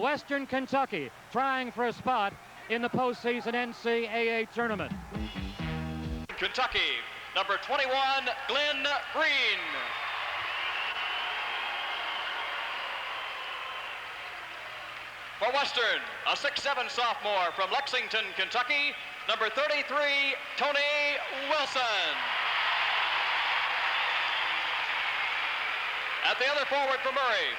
Western Kentucky, trying for a spot in the postseason NCAA tournament. Kentucky, number 21, Glenn Green. For Western, a 6'7" sophomore from Lexington, Kentucky, number 33, Tony Wilson. At the other forward for Murray,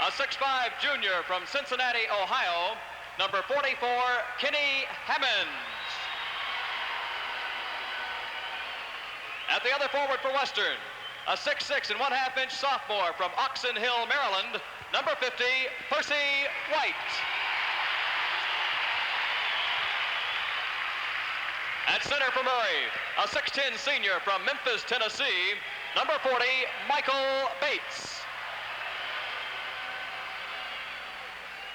a 6'5" junior from Cincinnati, Ohio, number 44, Kenny Hammonds. At the other forward for Western, a 6'6" and 1/2 inch sophomore from Oxon Hill, Maryland, number 50, Percy White. At center for Murray, a 6'10" senior from Memphis, Tennessee, number 40, Michael Bates.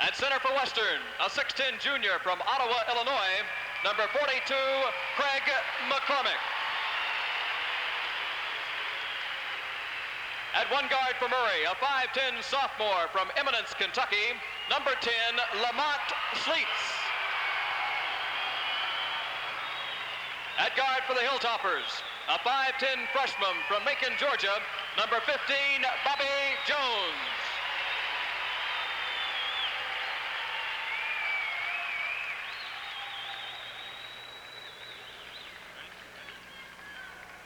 At center for Western, a 6'10" junior from Ottawa, Illinois, number 42, Craig McCormick. At one guard for Murray, a 5'10" sophomore from Eminence, Kentucky, number 10, Lamont Sleets. At guard for the Hilltoppers, a 5'10" freshman from Macon, Georgia, number 15, Bobby Jones.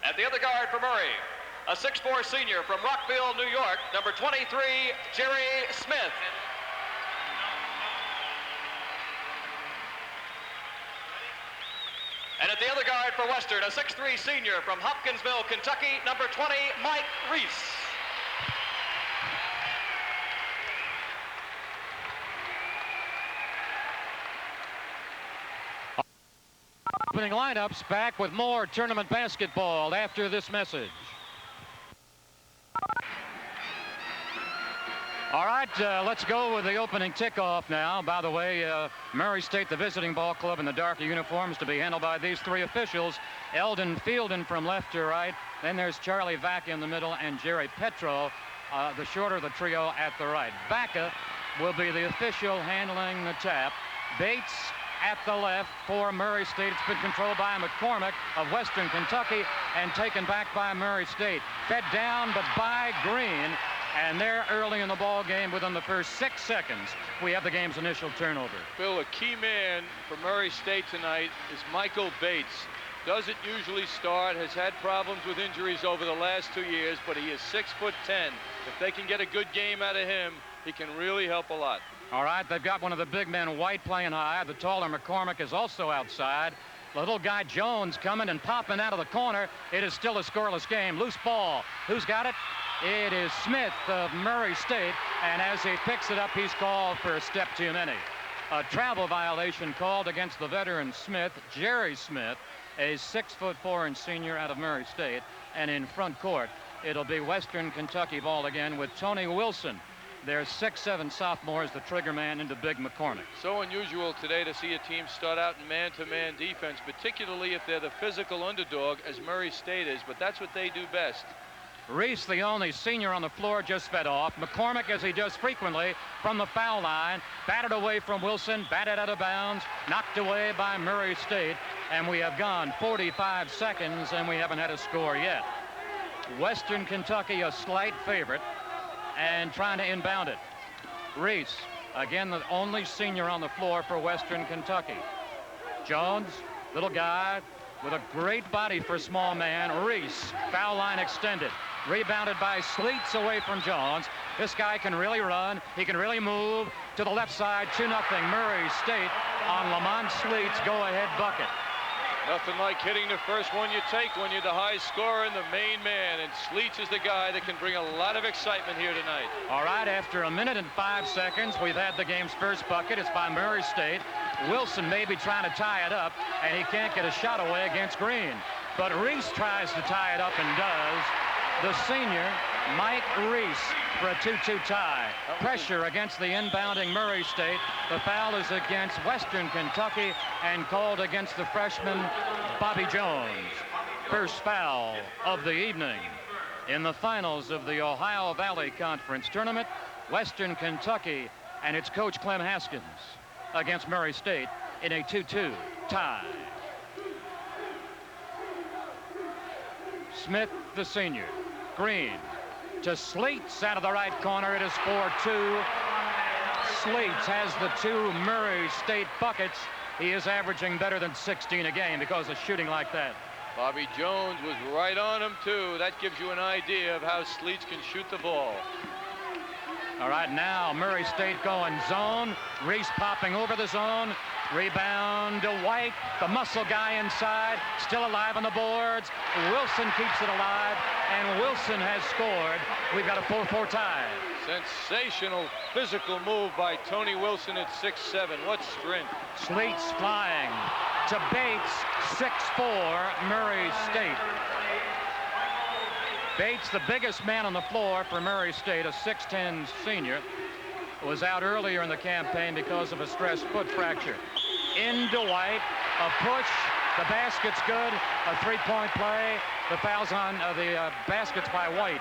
At the other guard for Murray, a 6'4" senior from Rockville, New York, number 23, Jerry Smith. And at the other guard for Western, a 6'3" senior from Hopkinsville, Kentucky, number 20, Mike Reese. Opening lineups back with more tournament basketball after this message. All right, let's go with the opening tip-off now. By the way, Murray State, the visiting ball club in the darker uniforms, to be handled by these three officials. Eldon Fielden from left to right. Then there's Charlie Vaca in the middle and Jerry Petro, the shorter of the trio, at the right. Vaca will be the official handling the tap. Bates at the left for Murray State. It's been controlled by McCormick of Western Kentucky and taken back by Murray State. Fed down, but by Green. And there early in the ball game, within the first 6 seconds, we have the game's initial turnover. Bill, a key man for Murray State tonight is Michael Bates. Doesn't usually start, has had problems with injuries over the last 2 years, but he is 6'10". If they can get a good game out of him, he can really help a lot. All right, they've got one of the big men, White, playing high. The taller McCormick is also outside. The little guy Jones coming and popping out of the corner. It is still a scoreless game. Loose ball. Who's got it? It is Smith of Murray State, and as he picks it up, he's called for a step too many. A travel violation called against the veteran Smith, Jerry Smith, a 6'4" senior out of Murray State. And in front court, it'll be Western Kentucky ball again with Tony Wilson. There's 6'7" sophomores, the trigger man into Big McCormick. So unusual today to see a team start out in man-to-man defense, particularly if they're the physical underdog, as Murray State is, but that's what they do best. Reese, the only senior on the floor, just fed off. McCormick, as he does frequently, from the foul line, batted away from Wilson, batted out of bounds, knocked away by Murray State, and we have gone 45 seconds, and we haven't had a score yet. Western Kentucky, a slight favorite, and trying to inbound it. Reese, again, the only senior on the floor for Western Kentucky. Jones, little guy, with a great body for a small man. Reese, foul line extended. Rebounded by Sleets away from Jones. This guy can really run. He can really move to the left side. 2-0 Murray State on Lamont Sleets' go-ahead bucket. Nothing like hitting the first one you take when you're the high scorer and the main man. And Sleets is the guy that can bring a lot of excitement here tonight. All right, after 1 minute and 5 seconds, we've had the game's first bucket. It's by Murray State. Wilson may be trying to tie it up, and he can't get a shot away against Green. But Reese tries to tie it up and does. The senior, Mike Reese, for a 2-2 tie. Pressure against the inbounding Murray State. The foul is against Western Kentucky and called against the freshman Bobby Jones. First foul of the evening. In the finals of the Ohio Valley Conference Tournament, Western Kentucky and it's Coach Clem Haskins against Murray State in a 2-2 tie. Smith, the senior. Green to Sleets out of the right corner. It is 4-2. Sleets has the 2 Murray State buckets. He is averaging better than 16 a game because of shooting like that. Bobby Jones was right on him, too. That gives you an idea of how Sleets can shoot the ball. All right, now Murray State going zone. Reese popping over the zone. Rebound to White, the muscle guy inside, still alive on the boards. Wilson keeps it alive, and Wilson has scored. We've got a 4-4 tie. Sensational physical move by Tony Wilson at 6'7". What strength. Sleets flying to Bates, 6'4", Murray State. Bates, the biggest man on the floor for Murray State, a 6'10" senior, was out earlier in the campaign because of a stressed foot fracture. Into White, a push, the basket's good, a three-point play. The foul's on the basket's by White.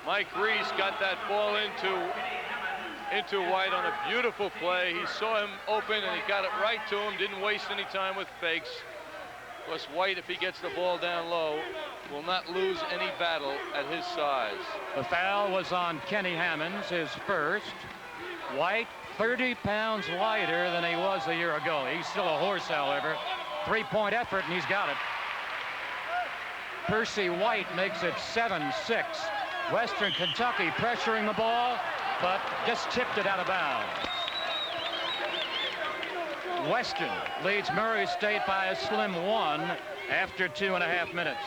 Mike Reese got that ball into White on a beautiful play. He saw him open and he got it right to him, didn't waste any time with fakes. Of course, White, if he gets the ball down low, will not lose any battle at his size. The foul was on Kenny Hammonds, his first. White, 30 pounds lighter than he was a year ago. He's still a horse, however. Three-point effort, and he's got it. Percy White makes it 7-6. Western Kentucky pressuring the ball, but just tipped it out of bounds. Western leads Murray State by a slim 1 after 2.5 minutes.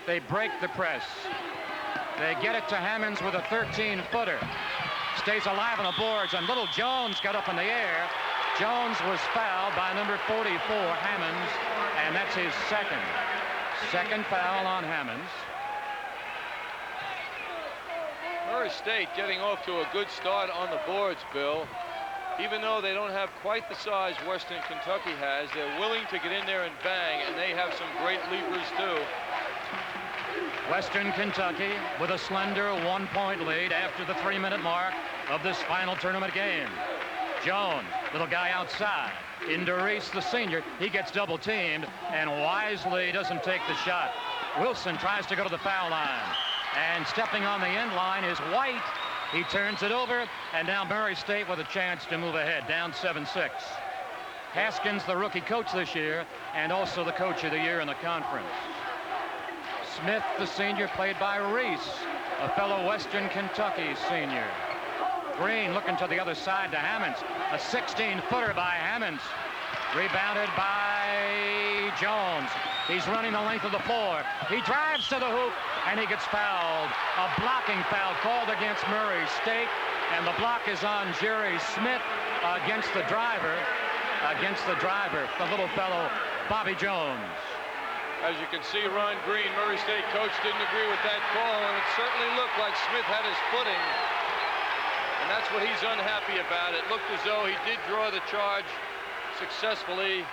They break the press. They get it to Hammonds with a 13-footer. Stays alive on the boards, and little Jones got up in the air. Jones was fouled by number 44, Hammonds, and that's his second foul on Hammonds. Murray State getting off to a good start on the boards, Bill. Even though they don't have quite the size Western Kentucky has, they're willing to get in there and bang, and they have some great leapers too. Western Kentucky with a slender 1-point lead after the 3-minute mark of this final tournament game. Jones, little guy outside, into Reese, the senior. He gets double teamed and wisely doesn't take the shot. Wilson tries to go to the foul line, and stepping on the end line is White. He turns it over, and now Murray State with a chance to move ahead, down 7-6. Haskins, the rookie coach this year, and also the coach of the year in the conference. Smith, the senior, played by Reese, a fellow Western Kentucky senior. Green looking to the other side to Hammonds. A 16-footer by Hammonds. Rebounded by Jones. He's running the length of the floor. He drives to the hoop, and he gets fouled. A blocking foul called against Murray State, and the block is on Jerry Smith against the driver, the little fellow, Bobby Jones. As you can see, Ron Green, Murray State coach, didn't agree with that call, and it certainly looked like Smith had his footing, and that's what he's unhappy about. It looked as though he did draw the charge successfully.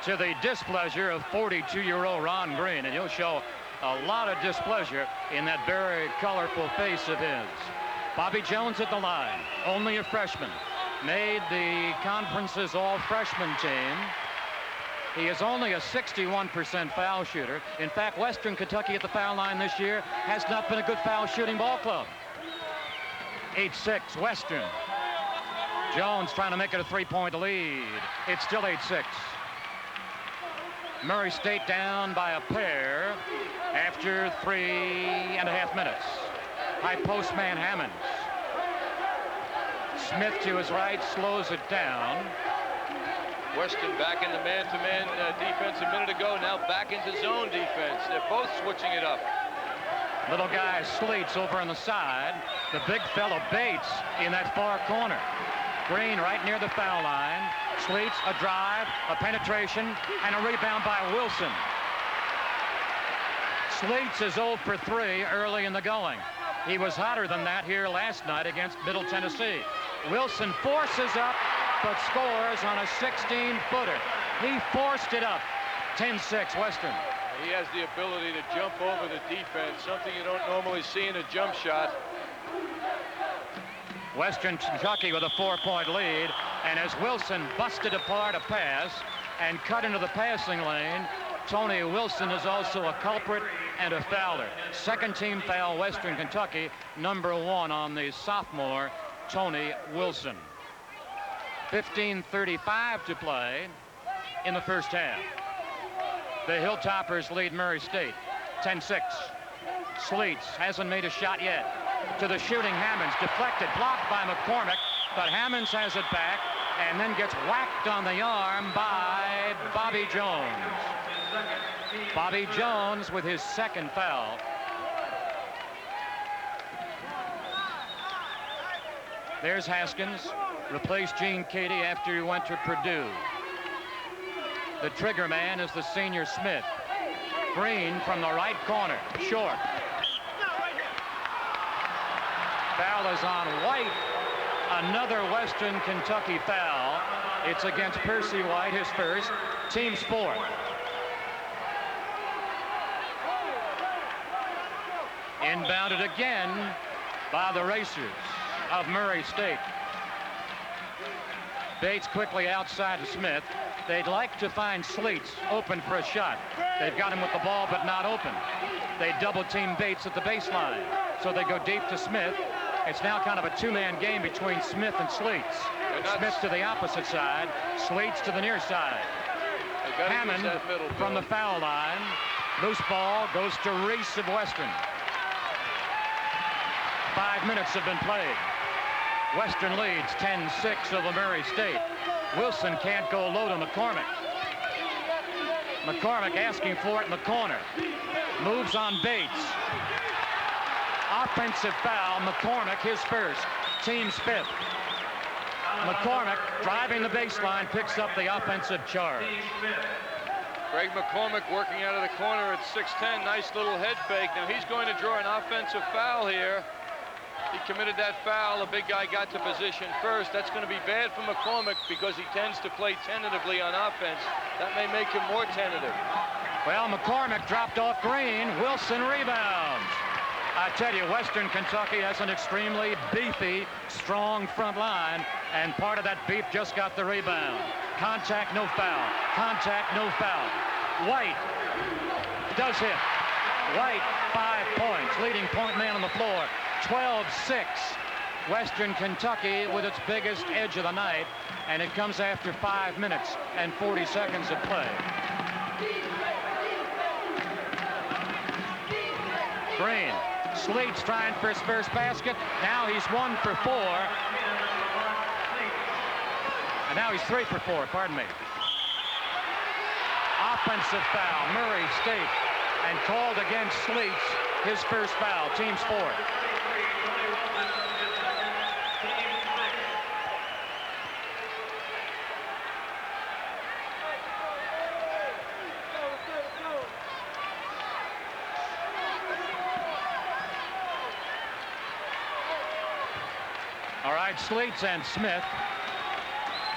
To the displeasure of 42-year-old Ron Green, and he'll show a lot of displeasure in that very colorful face of his. Bobby Jones at the line, only a freshman, made the conference's all-freshman team. He is only a 61% foul shooter. In fact, Western Kentucky at the foul line this year has not been a good foul shooting ball club. 8-6 Western. Jones trying to make it a 3-point lead. It's still 8-6. Murray State down by a pair after 3.5 minutes. High post man Hammonds. Smith to his right slows it down. Western back in the man-to-man defense a minute ago, now back into zone defense. They're both switching it up. Little guy Sleets over on the side. The big fellow Bates in that far corner. Green right near the foul line. Sleets, a drive, a penetration, and a rebound by Wilson. Sleets is 0 for 3 early in the going. He was hotter than that here last night against Middle Tennessee. Wilson forces up, but scores on a 16-footer. He forced it up. 10-6 Western. He has the ability to jump over the defense, something you don't normally see in a jump shot. Western Kentucky with a 4-point lead, and as Wilson busted apart a pass and cut into the passing lane, Tony Wilson is also a culprit and a fouler. Second team foul, Western Kentucky, #1 on the sophomore, Tony Wilson. 15:35 to play in the first half. The Hilltoppers lead Murray State, 10-6. Sleets hasn't made a shot yet. To the shooting Hammonds, deflected, blocked by McCormick, but Hammonds has it back and then gets whacked on the arm by Bobby Jones. Bobby Jones with his second foul. There's Haskins, replaced Gene Cady after he went to Purdue. The trigger man is the senior Smith. Green from the right corner, short. Foul is on White. Another Western Kentucky foul. It's against Percy White, his first, team's fourth. Inbounded again by the Racers of Murray State. Bates quickly outside to Smith. They'd like to find Sleets open for a shot. They've got him with the ball but not open. They double team Bates at the baseline. So they go deep to Smith. It's now kind of a two-man game between Smith and Sleets. Smith to the opposite side, Sleets to the near side. Hammond from the foul line. Loose ball goes to Reese of Western. 5 minutes have been played. Western leads 10-6 over Murray State. Wilson can't go low to McCormick. McCormick asking for it in the corner. Moves on Bates. Offensive foul, McCormick, his first, team's fifth. McCormick driving the baseline, picks up the offensive charge. Greg McCormick working out of the corner at 6'10", nice little head fake. Now he's going to draw an offensive foul here. He committed that foul, the big guy got to position first. That's going to be bad for McCormick because he tends to play tentatively on offense. That may make him more tentative. Well, McCormick dropped off Green, Wilson rebounds. I tell you, Western Kentucky has an extremely beefy, strong front line, and part of that beef just got the rebound. Contact, no foul. Contact, no foul. White does hit. White, 5 points, leading point man on the floor. 12-6. Western Kentucky with its biggest edge of the night, and it comes after 5 minutes and 40 seconds of play. Green. Sleets trying for his first basket. Now he's 1 for 4. And now he's 3 for 4, pardon me. Offensive foul, Murray State. And called against Sleets, his first foul, team's fourth. All right, Sleets and Smith.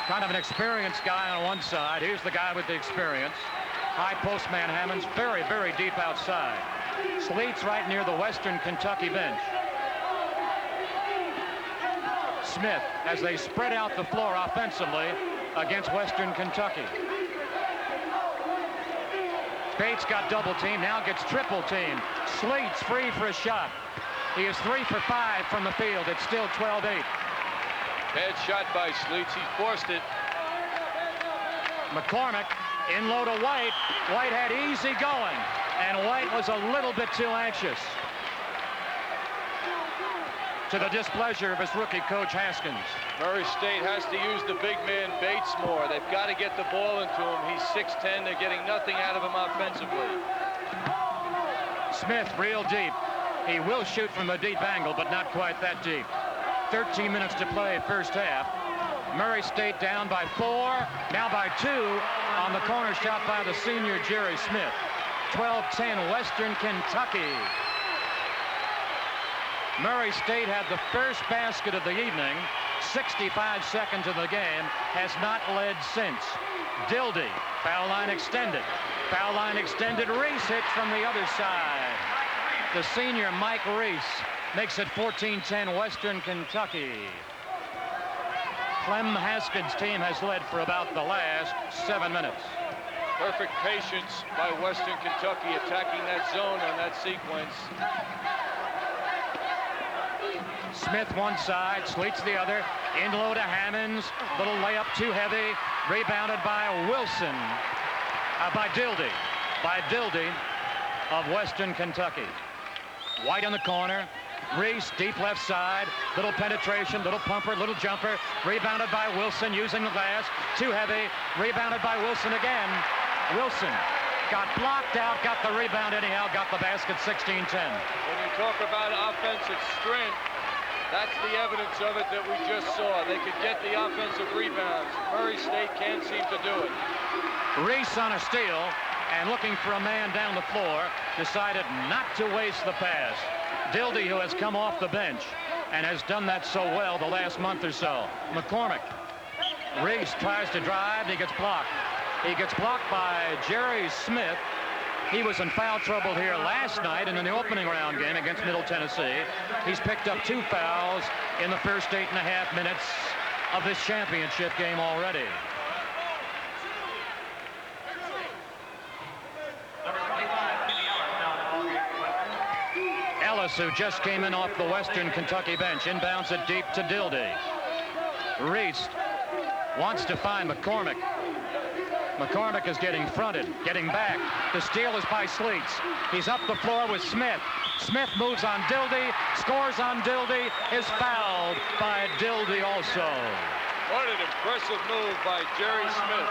Kind of an experienced guy on one side. Here's the guy with the experience. High postman Hammonds, very, very deep outside. Sleets right near the Western Kentucky bench. Smith as they spread out the floor offensively against Western Kentucky. Bates got double teamed, now gets triple teamed. Sleets free for a shot. He is 3 for 5 from the field. It's still 12-8. Bad shot by Sleets. He forced it. McCormick in low to White. White had easy going, and White was a little bit too anxious, to the displeasure of his rookie coach Haskins. Murray State has to use the big man Bates more. They've got to get the ball into him. He's 6'10". They're getting nothing out of him offensively. Smith real deep. He will shoot from a deep angle, but not quite that deep. 13 minutes to play first half. Murray State down by 4, now by 2 on the corner shot by the senior Jerry Smith. 12-10 Western Kentucky. Murray State had the first basket of the evening. 65 seconds of the game, has not led since. Dildy, foul line extended. Foul line extended. Reese hits from the other side. The senior Mike Reese makes it 14-10 Western Kentucky. Clem Haskins' team has led for about the last 7 minutes. Perfect patience by Western Kentucky attacking that zone on that sequence. Smith one side, Sleets the other. In low to Hammonds. Little layup too heavy. Rebounded by Wilson. By Dildy of Western Kentucky. White in the corner. Reese deep left side. Little penetration, little pumper, little jumper. Rebounded by Wilson using the glass. Too heavy. Rebounded by Wilson again. Wilson got blocked out, got the rebound anyhow, got the basket. 16-10. When you talk about offensive strength, that's the evidence of it that we just saw. They could get the offensive rebounds. Murray State can't seem to do it. Reese on a steal and looking for a man down the floor, decided not to waste the pass. Dildy, who has come off the bench and has done that so well the last month or so. McCormick. Reese tries to drive, he gets blocked. He gets blocked by Jerry Smith. He was in foul trouble here last night and in the opening round game against Middle Tennessee. He's picked up 2 fouls in the first 8.5 minutes of this championship game already. Ellis, who just came in off the Western Kentucky bench, inbounds it deep to Dildy. Reese wants to find McCormick. McCormick is getting fronted, getting back. The steal is by Sleets. He's up the floor with Smith. Smith moves on Dildy, scores on Dildy, is fouled by Dildy also. What an impressive move by Jerry Smith.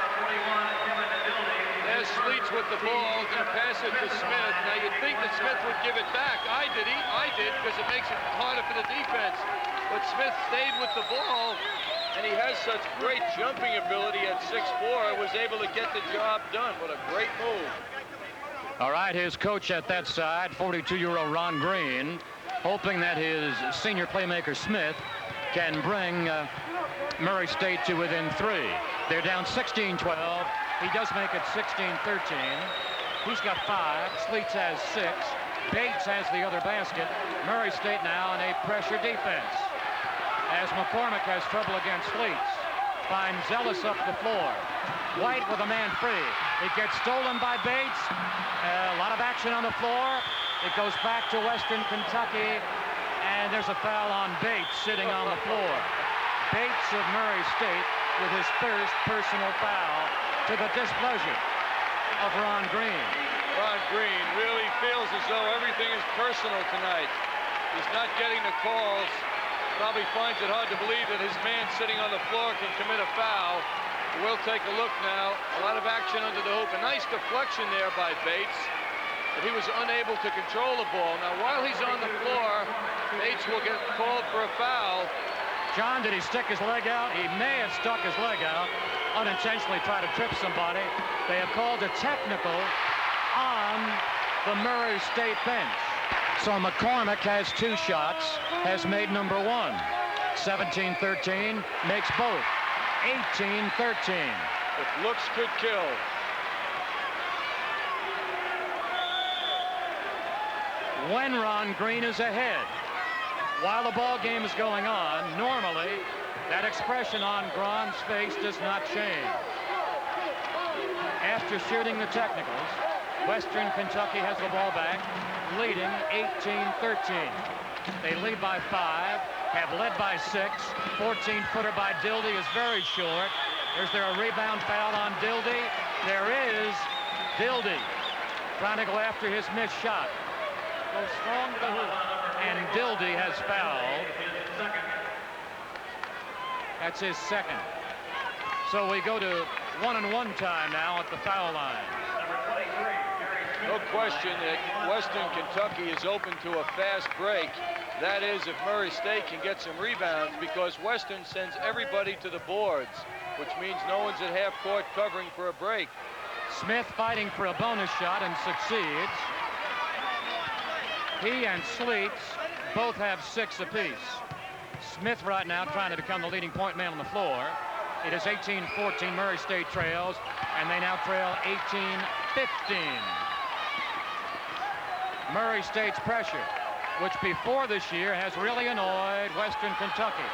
There's Sleets with the ball, gonna pass it to Smith. Now you'd think that Smith would give it back. I did, because it makes it harder for the defense. But Smith stayed with the ball, and he has such great jumping ability at 6'4", was able to get the job done. What a great move. All right, his coach at that side, 42-year-old Ron Green, hoping that his senior playmaker Smith can bring Murray State to within 3. They're down 16-12. He does make it 16-13. He's got 5. Sleets has 6. Bates has the other basket. Murray State now in a pressure defense. As McCormick has trouble against Sleets. Finds Ellis up the floor. White with a man free. It gets stolen by Bates. A lot of action on the floor. It goes back to Western Kentucky. And there's a foul on Bates sitting on the floor. Bates of Murray State with his first personal foul, to the displeasure of Ron Green. Ron Green really feels as though everything is personal tonight. He's not getting the calls. Probably finds it hard to believe that his man sitting on the floor can commit a foul. We'll take a look now. A lot of action under the hoop. A nice deflection there by Bates, but he was unable to control the ball. Now, while he's on the floor, Bates will get called for a foul. John, did he stick his leg out? He may have stuck his leg out, unintentionally try to trip somebody. They have called a technical on the Murray State bench. So McCormick has 2 shots, has made number 1. 17-13, makes both. 18-13. If looks could kill. When Ron Green is ahead, while the ball game is going on, normally that expression on Gron's face does not change. After shooting the technicals, Western Kentucky has the ball back, leading 18-13. They lead by 5, have led by 6. 14-footer by Dildy is very short. Is there a rebound foul on Dildy? There is. Dildy trying to go after his missed shot. Goes strong to the hoop, and Dildy has fouled. That's his second. So we go to 1-on-1 time now at the foul line. No question that Western Kentucky is open to a fast break. That is, if Murray State can get some rebounds, because Western sends everybody to the boards, which means no one's at half court covering for a break. Smith fighting for a bonus shot and succeeds. He and Sleets both have 6 apiece. Smith right now trying to become the leading point man on the floor. It is 18-14. Murray State trails, and they now trail Murray State's pressure, which before this year has really annoyed Western Kentucky.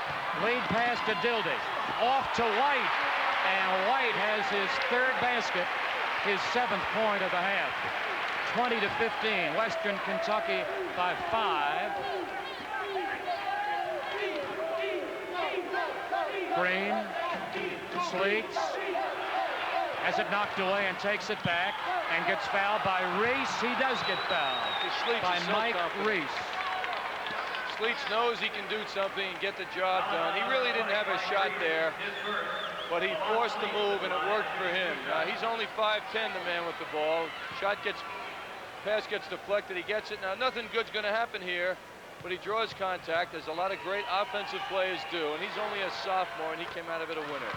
Lead pass to Dildy, off to White, and White has his third basket, his 7th point of the half. 20-15, Western Kentucky by 5. Green, Sleets, has it knocked away and takes it back and gets fouled by Reese. He does get fouled by Mike Reese. Sleets knows he can do something and get the job done. He really didn't have a shot there, but he forced the move and it worked for him. He's only 5'10", the man with the ball. Pass gets deflected, he gets it. Now nothing good's gonna happen here, but he draws contact, as a lot of great offensive players do, and he's only a sophomore and he came out of it a winner.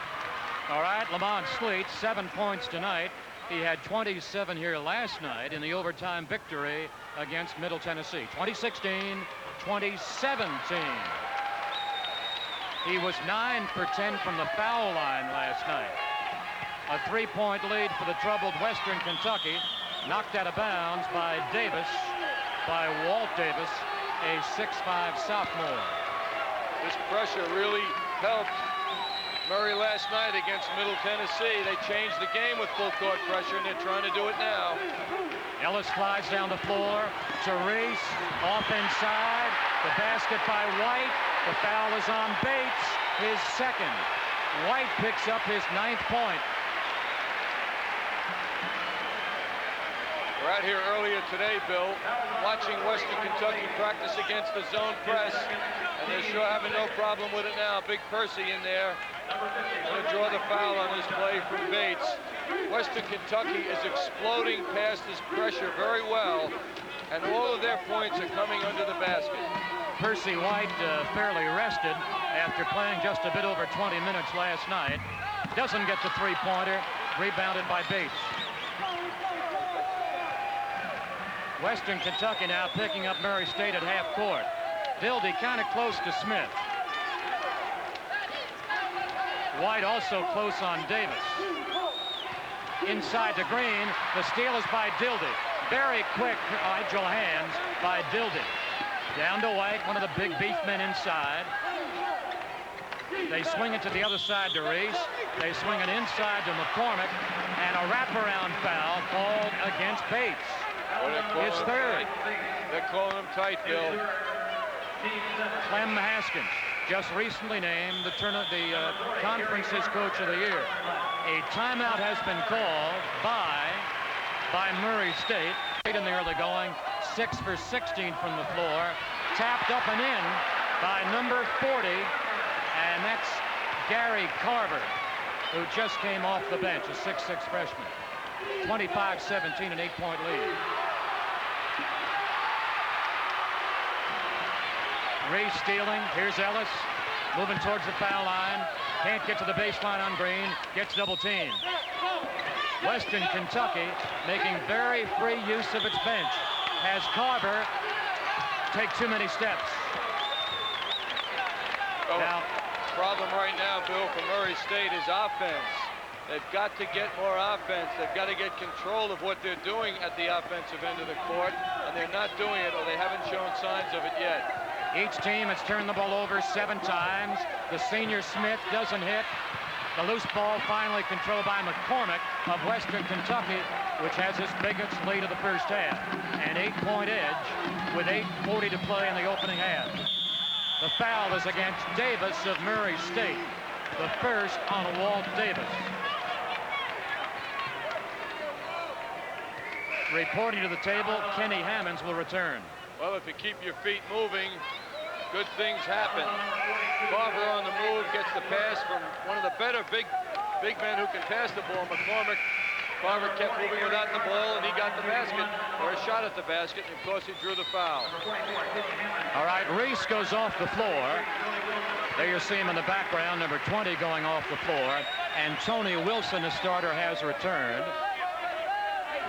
All right, Lamont Sleets, 7 points tonight. He had 27 here last night in the overtime victory against Middle Tennessee. 2016, 2017. He was 9 for 10 from the foul line last night. A 3-point lead for the troubled Western Kentucky, knocked out of bounds by Walt Davis, a 6'5" sophomore. This pressure really helped Murray last night against Middle Tennessee. They changed the game with full court pressure, and they're trying to do it now. Ellis flies down the floor to Reese, off inside, the basket by White. The foul is on Bates, his 2nd. White picks up his 9th point. We're out here earlier today, Bill, watching Western Kentucky practice against the zone press, and they're sure having no problem with it now. Big Percy in there, going to draw the foul on this play from Bates. Western Kentucky is exploding past this pressure very well, and all of their points are coming under the basket. Percy White fairly rested after playing just a bit over 20 minutes last night. Doesn't get the 3-pointer, rebounded by Bates. Western Kentucky now picking up Murray State at half court. Dildy kind of close to Smith. White also close on Davis. Inside to Green. The steal is by Dildy. Very quick, agile hands by Dildy. Down to White, one of the big beef men inside. They swing it to the other side to Reese. They swing it inside to McCormick. And a wraparound foul called against Bates. His 3rd. They're calling him tight, Bill. Clem Haskins, just recently named the conference's coach of the year. A timeout has been called by Murray State. In the early going, 6 for 16 from the floor. Tapped up and in by number 40, and that's Gary Carver, who just came off the bench, a 6'6" freshman. 25-17, an 8-point lead. Reese stealing. Here's Ellis moving towards the foul line. Can't get to the baseline on Green. Gets double teamed. Western Kentucky making very free use of its bench. Has Carver take too many steps. Now, problem right now, Bill, for Murray State is offense. They've got to get more offense. They've got to get control of what they're doing at the offensive end of the court, and they're not doing it, or they haven't shown signs of it yet. Each team has turned the ball over 7 times. The senior Smith doesn't hit. The loose ball finally controlled by McCormick of Western Kentucky, which has its biggest lead of the first half. An 8-point edge with 8:40 to play in the opening half. The foul is against Davis of Murray State, the first on Walt Davis. Reporting to the table, Kenny Hammonds will return. Well, if you keep your feet moving, good things happen. Carver on the move, gets the pass from one of the better big men who can pass the ball, McCormick. Carver kept moving without the ball, and he got the basket, or a shot at the basket, and of course he drew the foul. All right, Reese goes off the floor. There you see him in the background, number 20 going off the floor. And Tony Wilson, the starter, has returned.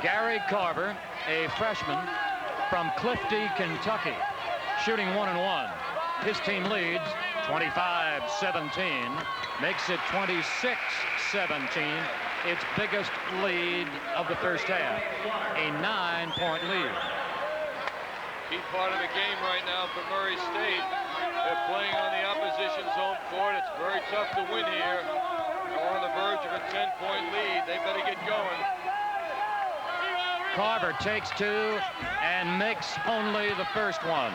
Gary Carver, a freshman from Clifty, Kentucky, shooting 1-1. His team leads 25-17, makes it 26-17, its biggest lead of the first half, a 9-point lead. Key part of the game right now for Murray State. They're playing on the opposition's home court. It's very tough to win here. They're on the verge of a 10-point lead. They better get going. Carver takes two and makes only the first one.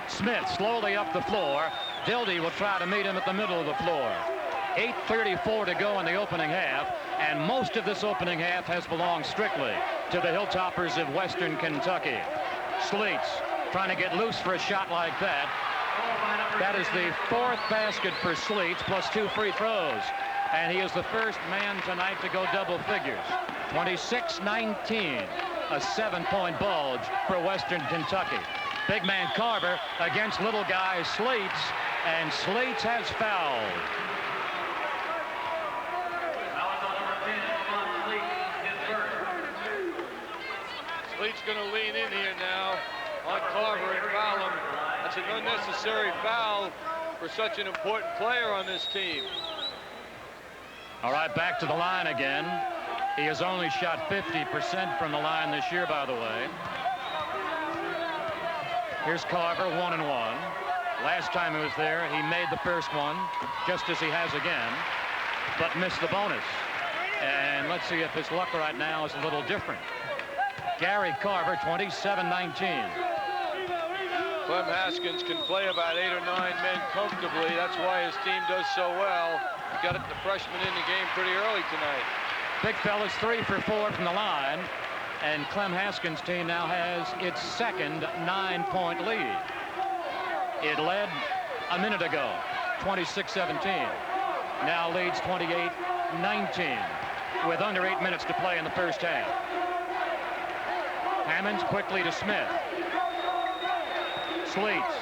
Smith slowly up the floor. Dildy will try to meet him at the middle of the floor. 8:34 to go in the opening half, and most of this opening half has belonged strictly to the Hilltoppers of Western Kentucky. Sleets trying to get loose for a shot like that. That is the fourth basket for Sleets, plus 2 free throws. And he is the first man tonight to go double figures. 26-19, a 7-point bulge for Western Kentucky. Big man Carver against little guy Sleets, and Sleets has fouled. Sleets going to lean in here now on Carver and foul him. That's an unnecessary foul for such an important player on this team. All right, back to the line again. He has only shot 50% from the line this year, by the way. Here's Carver, 1-1. Last time he was there, he made the first one, just as he has again, but missed the bonus. And let's see if his luck right now is a little different. Gary Carver, 27-19. Clem Haskins can play about 8 or 9 men comfortably. That's why his team does so well. He got the freshman in the game pretty early tonight. Big fella's 3 for 4 from the line, and Clem Haskins' team now has its second 9-point lead. It led a minute ago, 26-17. Now leads 28-19 with under 8 minutes to play in the first half. Hammonds quickly to Smith. Sleets.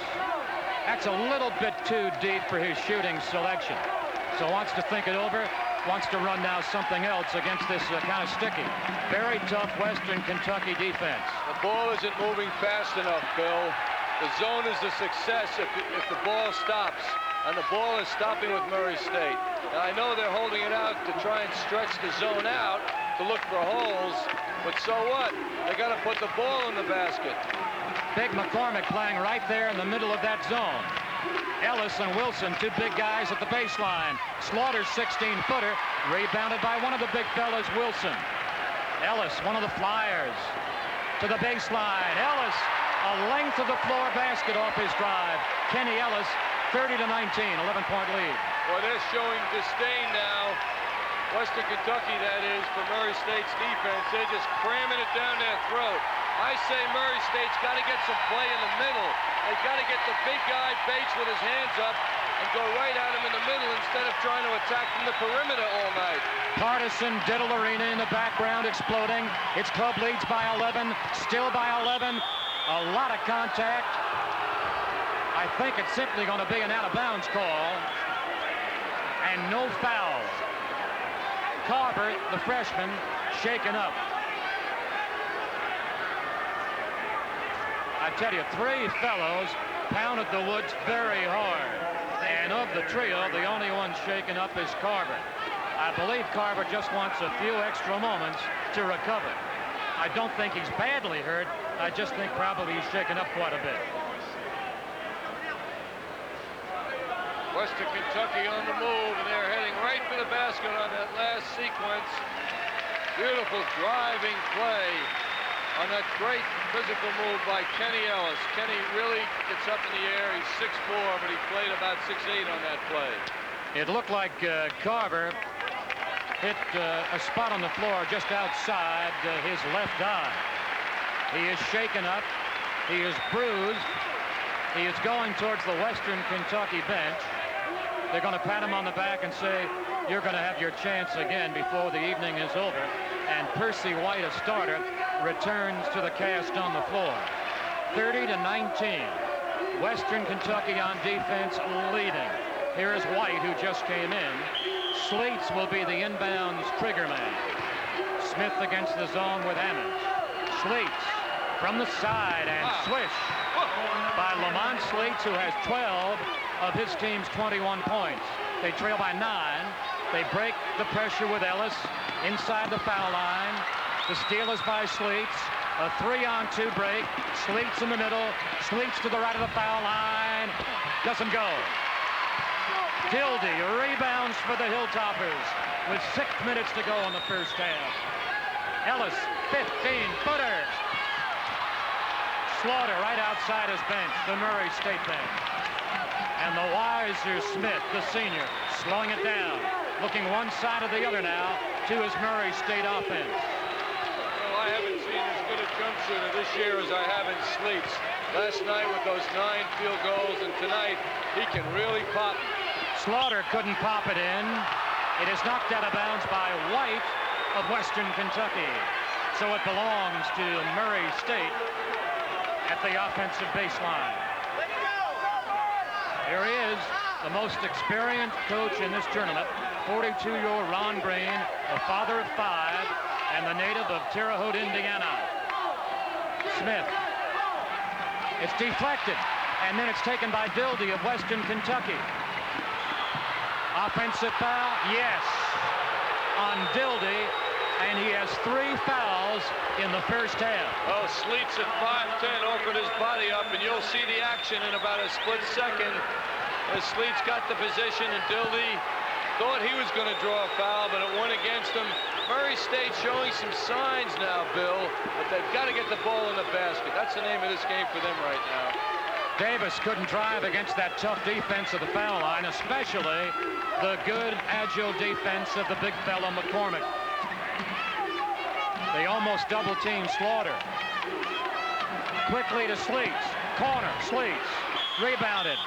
That's a little bit too deep for his shooting selection. So wants to think it over, wants to run now something else against this kind of sticky. Very tough Western Kentucky defense. The ball isn't moving fast enough, Bill. The zone is a success if the ball stops, and the ball is stopping with Murray State. Now, I know they're holding it out to try and stretch the zone out to look for holes, but so what? They got to put the ball in the basket. Big McCormick playing right there in the middle of that zone. Ellis and Wilson, 2 big guys at the baseline. Slaughter's 16-footer, rebounded by one of the big fellas, Wilson. Ellis, one of the flyers, to the baseline. Ellis, a length of the floor basket off his drive. Kenny Ellis, 30-19, 11-point lead. Well, they're showing disdain now. Western Kentucky, that is, for Murray State's defense. They're just cramming it down their throat. I say Murray State's got to get some play in the middle. They've got to get the big guy Bates with his hands up and go right at him in the middle instead of trying to attack from the perimeter all night. Partisan Diddle Arena in the background exploding. Its club leads by 11, still by 11. A lot of contact. I think it's simply going to be an out-of-bounds call. And no foul. Carver, the freshman, shaken up. I tell you, 3 fellows pounded the woods very hard. And of the trio, the only one shaken up is Carver. I believe Carver just wants a few extra moments to recover. I don't think he's badly hurt. I just think probably he's shaken up quite a bit. Western Kentucky on the move, and they're heading right for the basket on that last sequence. Beautiful driving play on that great physical move by Kenny Ellis. Kenny really gets up in the air. He's 6'4", but he played about 6'8" on that play. It looked like Carver hit a spot on the floor just outside his left eye. He is shaken up. He is bruised. He is going towards the Western Kentucky bench. They're going to pat him on the back and say, you're going to have your chance again before the evening is over. And Percy White, a starter, returns to the cast on the floor. 30-19. Western Kentucky on defense leading. Here is White, who just came in. Sleets will be the inbounds trigger man. Smith against the zone with Hammonds. Sleets from the side and swish. Sleets, who has 12 of his team's 21 points. They trail by 9. They break the pressure with Ellis inside the foul line. The steal is by Sleets. A 3-on-2 break. Sleets in the middle. Sleets to the right of the foul line. Doesn't go. Dildy rebounds for the Hilltoppers with 6 minutes to go in the first half. Ellis, 15-footer. Slaughter right outside his bench, the Murray State bench. And the wiser Smith, the senior, slowing it down. Looking one side or the other now to his Murray State offense. Well, I haven't seen as good a jump shooter this year as I have in Sleets. Last night with those 9 field goals, and tonight he can really pop. Slaughter couldn't pop it in. It is knocked out of bounds by White of Western Kentucky. So it belongs to Murray State at the offensive baseline. Here he is, the most experienced coach in this tournament, 42-year-old Ron Green, a father of 5, and the native of Terre Haute, Indiana. Smith. It's deflected, and then it's taken by Dildy of Western Kentucky. Offensive foul, yes, on Dildy, and he has 3 fouls in the first half. Oh, Sleets at 5'10" opened his body up, and you'll see the action in about a split second as Sleets got the position, and Dildy thought he was going to draw a foul, but it went against him. Murray State showing some signs now, Bill, but they've got to get the ball in the basket. That's the name of this game for them right now. Davis couldn't drive against that tough defense of the foul line, especially the good, agile defense of the big fella McCormick. They almost double-team Slaughter. Quickly to Sleets. Corner, Sleets. Rebounded.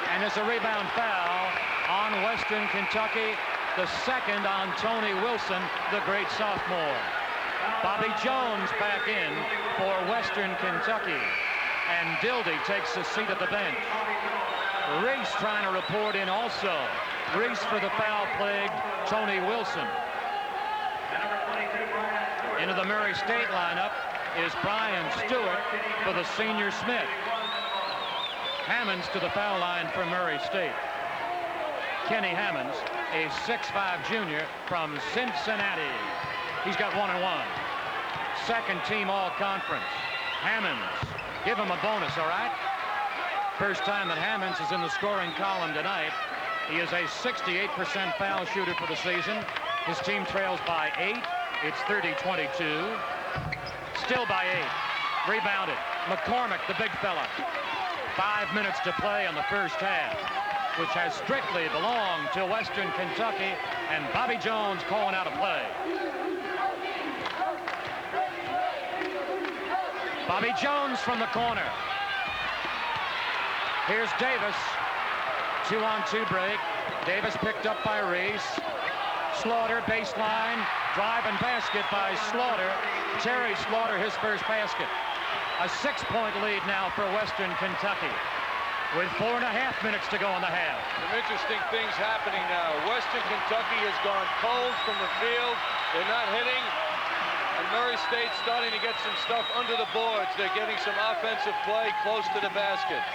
And there's a rebound foul on Western Kentucky. The second on Tony Wilson, the great sophomore. Bobby Jones back in for Western Kentucky. And Dildy takes a seat at the bench. Reese trying to report in also. Reese for the foul-plagued Tony Wilson. Into the Murray State lineup is Brian Stewart for the senior Smith. Hammonds to the foul line for Murray State. Kenny Hammonds, a 6'5" junior from Cincinnati. He's got 1 and 1. Second team all-conference. Hammonds, give him a bonus, all right? First time that Hammonds is in the scoring column tonight. He is a 68% foul shooter for the season. His team trails by 8. It's 30-22. Still by 8. Rebounded. McCormick, the big fella. 5 minutes to play in the first half, which has strictly belonged to Western Kentucky, and Bobby Jones calling out a play. Bobby Jones from the corner. Here's Davis. 2-on-2 break. Davis picked up by Reese. Slaughter, baseline. Drive and basket by Slaughter. Terry Slaughter, his first basket. A 6-point lead now for Western Kentucky, with 4.5 minutes to go in the half. Some interesting things happening now. Western Kentucky has gone cold from the field. They're not hitting. And Murray State's starting to get some stuff under the boards. They're getting some offensive play close to the basket.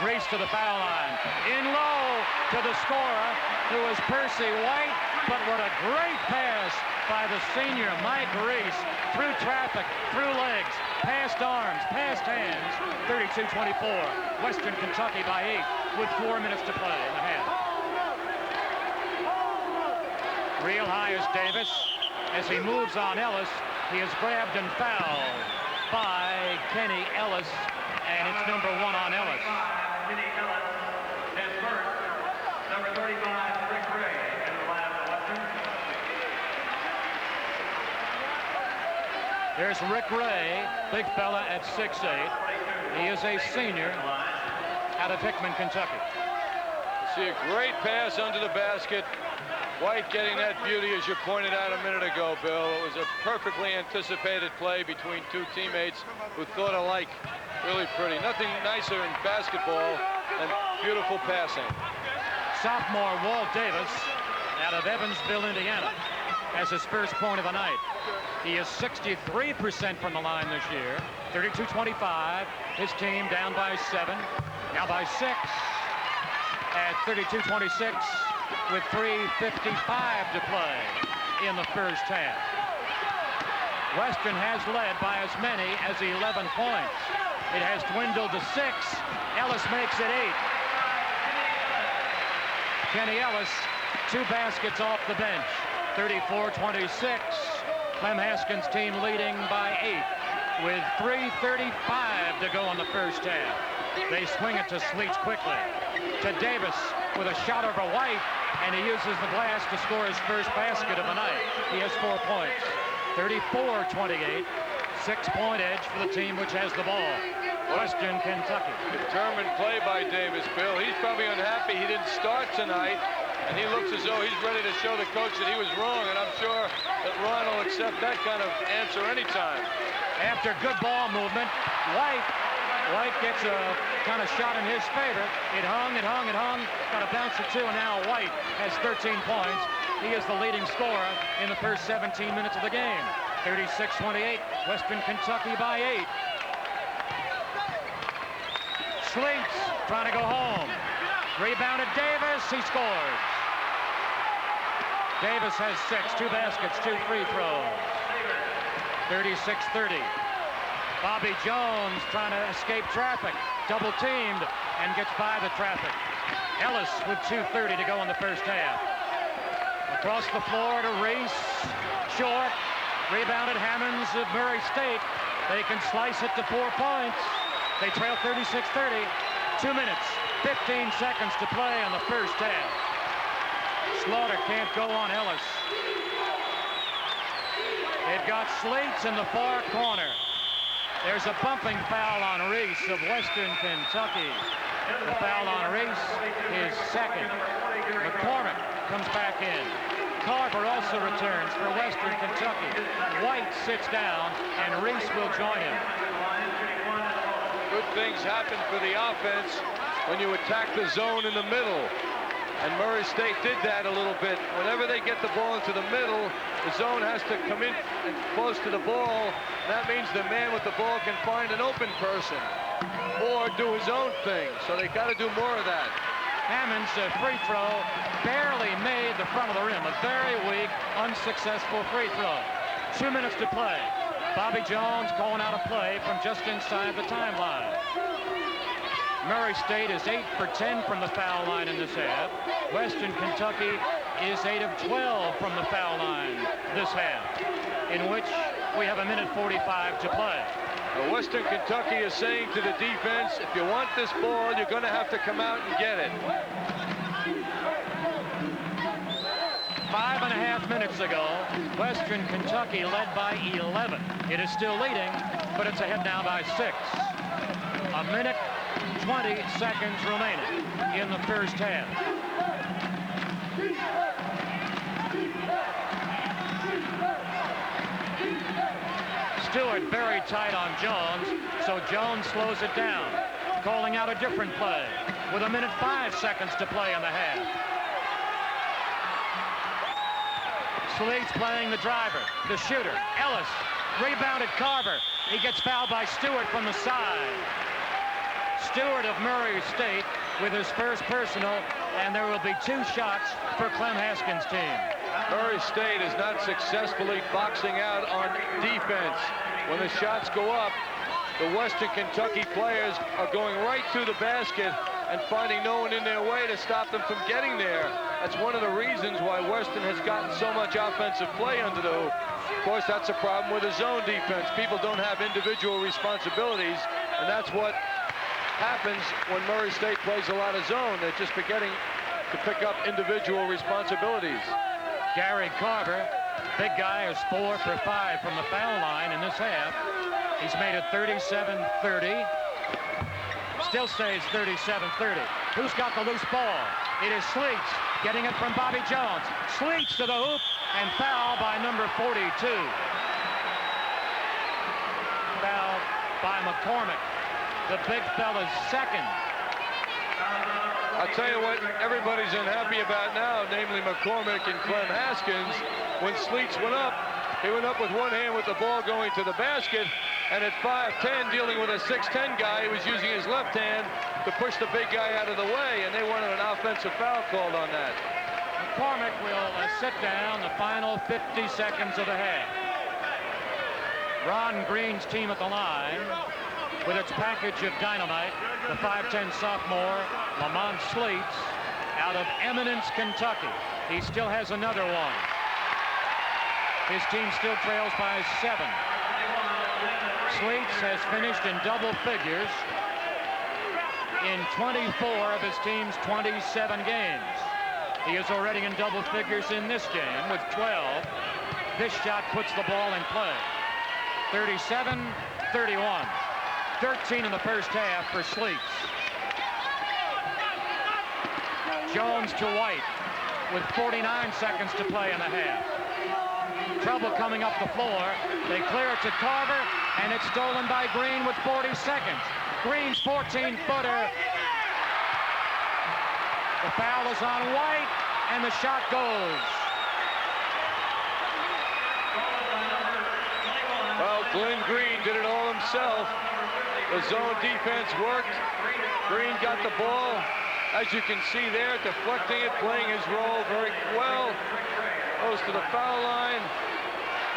Reese to the foul line. In low to the scorer, who is Percy White. But what a great pass by the senior Mike Reese. Through traffic, through legs, past arms, past hands. 32-24. Western Kentucky by 8 with 4 minutes to play in the half. Real high is Davis. As he moves on Ellis, he is grabbed and fouled by Kenny Ellis, and it's number 1 on Ellis. Kenny Ellis, his first, number 35, Rick Ray, in the lineup of Western. There's Rick Ray, big fella at 6'8". He is a senior out of Hickman, Kentucky. See a great pass under the basket. White getting that beauty, as you pointed out a minute ago, Bill. It was a perfectly anticipated play between 2 teammates who thought alike. Really pretty. Nothing nicer in basketball than beautiful passing. Sophomore Walt Davis out of Evansville, Indiana, has his first point of the night. He is 63% from the line this year. 32-25. His team down by 7, now by 6 at 32-26 with 3:55 to play in the first half. Western has led by as many as 11 points. It has dwindled to 6. Ellis makes it 8. Kenny Ellis, 2 baskets off the bench. 34-26. Clem Haskins' team leading by 8 with 3:35 to go in the first half. They swing it to Sleets quickly. To Davis with a shot over White, and he uses the glass to score his first basket of the night. He has 4 points. 34-28. 6-point edge for the team which has the ball. Western Kentucky. Determined play by Davis, Bill. He's probably unhappy he didn't start tonight, and he looks as though he's ready to show the coach that he was wrong, and I'm sure that Ron will accept that kind of answer anytime. After good ball movement, White gets a kind of shot in his favor. It hung. Got a bounce or 2, and now White has 13 points. He is the leading scorer in the first 17 minutes of the game. 36-28, Western Kentucky by 8. Sleets trying to go home. Rebounded Davis, he scores. Davis has 6, 2 baskets, 2 free throws. 36-30. Bobby Jones trying to escape traffic, double teamed, and gets by the traffic. Ellis with 2:30 to go in the first half. Across the floor to Reese, short, rebounded Hammonds of Murray State. They can slice it to 4 points. They trail 36-30. 2 minutes, 15 seconds to play in the first half. Slaughter can't go on Ellis. They've got Sleets in the far corner. There's a bumping foul on Reese of Western Kentucky. The foul on Reese is second. McCormick comes back in. Carver also returns for Western Kentucky. White sits down, and Reese will join him. Good things happen for the offense when you attack the zone in the middle. And Murray State did that a little bit. Whenever they get the ball into the middle, the zone has to come in and close to the ball. That means the man with the ball can find an open person or do his own thing. So they got to do more of that. Hammond's free throw barely made the front of the rim. A very weak, unsuccessful free throw. 2 minutes to play. Bobby Jones calling out a play from just inside the timeline. Murray State is 8 for 10 from the foul line in this half. Western Kentucky is 8 of 12 from the foul line this half, in which we have 1:45 to play. Western Kentucky is saying to the defense, if you want this ball, you're going to have to come out and get it. 5.5 minutes ago, Western Kentucky led by 11. It is still leading, but it's ahead now by 6. A minute, 20 seconds remaining in the first half. Stewart very tight on Jones, so Jones slows it down, calling out a different play with 1:05 to play in the half. Sleets playing the driver, the shooter, Ellis, rebounded Carver. He gets fouled by Stewart from the side. Stewart of Murray State with his first personal, and there will be 2 shots for Clem Haskins' team. Murray State is not successfully boxing out on defense. When the shots go up, the Western Kentucky players are going right through the basket and finding no one in their way to stop them from getting there. That's one of the reasons why Western has gotten so much offensive play under the hoop. Of course, that's a problem with the zone defense. People don't have individual responsibilities, and that's what happens when Murray State plays a lot of zone. They're just forgetting to pick up individual responsibilities. Gary Carver, big guy, is 4 for 5 from the foul line in this half. He's made it 37-30. Still stays 37-30. Who's got the loose ball? It is Sleets getting it from Bobby Jones. Sleets to the hoop and foul by number 42. Foul by McCormick. The big fella's second. I'll tell you what everybody's unhappy about now, namely McCormick and Clem Haskins. When Sleets went up, he went up with one hand with the ball going to the basket, And at 5'10", dealing with a 6'10" guy, he was using his left hand to push the big guy out of the way, and they wanted an offensive foul called on that. McCormick will sit down the final 50 seconds of the half. Ron Green's team at the line with its package of dynamite, the 5'10" sophomore Lamont Sleets out of Eminence, Kentucky. He still has another one. His team still trails by 7. Sleets has finished in double figures in 24 of his team's 27 games. He is already in double figures in this game with 12. This shot puts the ball in play. 37-31. 13 in the first half for Sleets. Jones to White with 49 seconds to play in the half. Trouble coming up the floor. They clear it to Carver, and it's stolen by Green with 40 seconds. Green's 14-footer. The foul is on White, and the shot goes. Well, Glenn Green did it all himself. The zone defense worked. Green got the ball, as you can see there, deflecting it, playing his role very well. Goes to the foul line,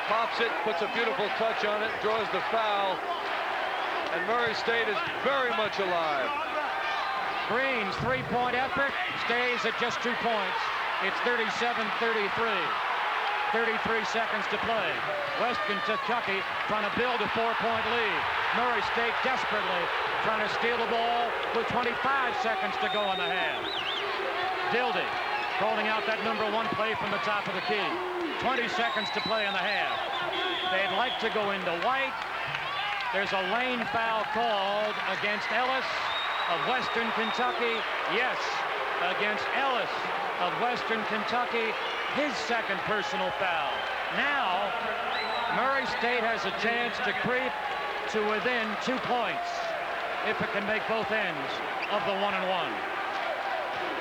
pops it, puts a beautiful touch on it, draws the foul, and Murray State is very much alive. Green's three-point effort stays at just 2 points. It's 37-33. 33 seconds to play. Western Kentucky trying to build a 4-point lead. Murray State desperately trying to steal the ball with 25 seconds to go in the half. Dildy calling out that #1 play from the top of the key. 20 seconds to play in the half. They'd like to go into White. There's a lane foul called against Ellis of Western Kentucky. Yes, against Ellis of Western Kentucky, his second personal foul. Now, Murray State has a chance to creep to within 2 points if it can make both ends of the 1-and-1.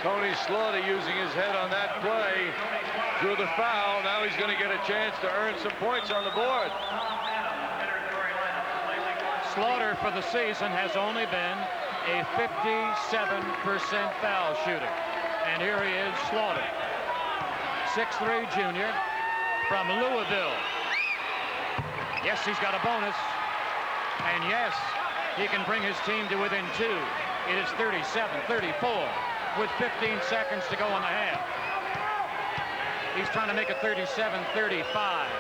Tony Slaughter using his head on that play, drew the foul. Now he's going to get a chance to earn some points on the board. Slaughter for the season has only been a 57% foul shooter. And here he is, Slaughter. 6'3" junior from Louisville. Yes, he's got a bonus. And yes, he can bring his team to within 2. It is 37-34 with 15 seconds to go in the half. He's trying to make it 37-35,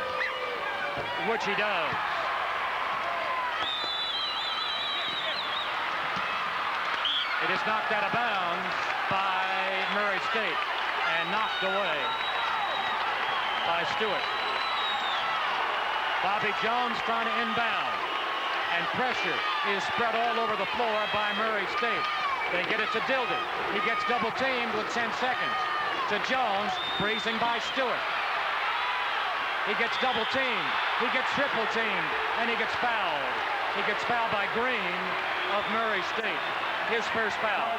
which he does. It is knocked out of bounds by Murray State and knocked away by Stewart. Bobby Jones trying to inbound, and pressure is spread all over the floor by Murray State. They get it to Dildy. He gets double teamed with 10 seconds. To Jones, freezing by Stewart. He gets double teamed. He gets triple teamed, and he gets fouled. He gets fouled by Green of Murray State. His first foul.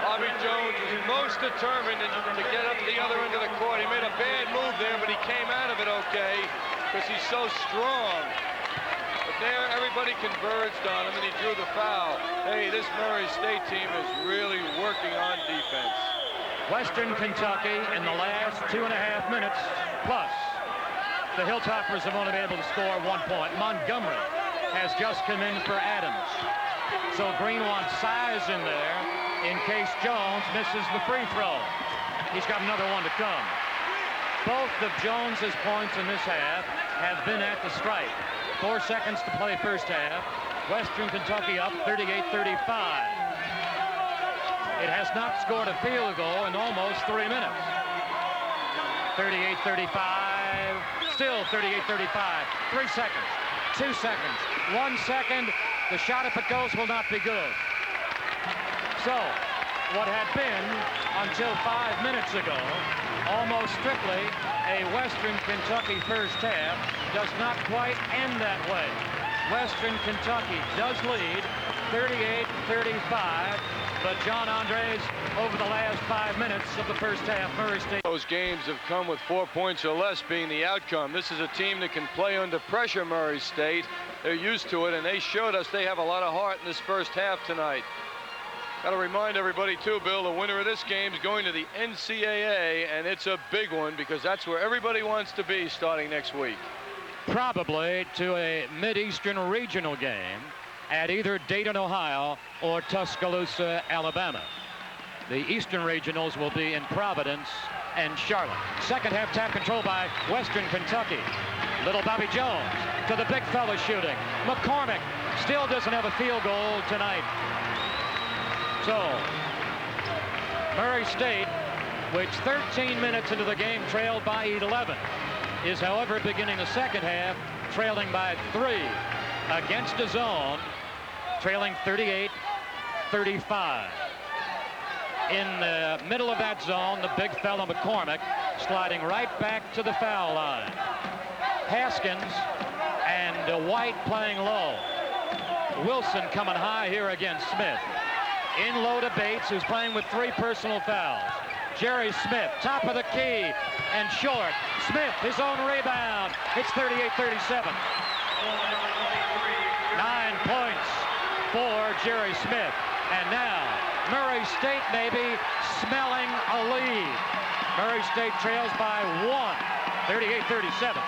Bobby Jones is most determined to get up to the other end of the court. He made a bad move there, but he came out of it okay because he's so strong. But there, everybody converged on him, and he drew the foul. Hey, this Murray State team is really working on defense. Western Kentucky in the last 2.5 minutes plus. The Hilltoppers have only been able to score 1 point. Montgomery has just come in for Adams. So Green wants size in there in case Jones misses the free throw. He's got another one to come. Both of Jones's points in this half have been at the stripe. 4 seconds to play first half. Western Kentucky up 38-35. It has not scored a field goal in almost 3 minutes. 38-35, still 38-35. 3 seconds, 2 seconds, 1 second. The shot, if it goes, will not be good. So, what had been, until 5 minutes ago, almost strictly a Western Kentucky first half, does not quite end that way. Western Kentucky does lead 38-35, but John Andres, over the last 5 minutes of the first half, Murray State. Those games have come with 4 points or less being the outcome. This is a team that can play under pressure, Murray State, They're used to it, and they showed us they have a lot of heart in this first half tonight. Got to remind everybody, too, Bill, the winner of this game is going to the NCAA, and it's a big one because that's where everybody wants to be starting next week. Probably to a Mid-Eastern regional game at either Dayton, Ohio, or Tuscaloosa, Alabama. The Eastern regionals will be in Providence and Charlotte. Second half tap control by Western Kentucky. Little Bobby Jones to the big fella shooting. McCormick still doesn't have a field goal tonight. So, Murray State, which 13 minutes into the game trailed by 11, is, however, beginning the second half trailing by 3 against a zone, trailing 38-35. In the middle of that zone, the big fella McCormick sliding right back to the foul line. Haskins and White playing low. Wilson coming high here against Smith. In low to Bates, who's playing with 3 personal fouls. Jerry Smith, top of the key, and short. Smith, his own rebound. It's 38-37. 9 points for Jerry Smith. And now, Murray State maybe smelling a lead. Murray State trails by 1, 38-37.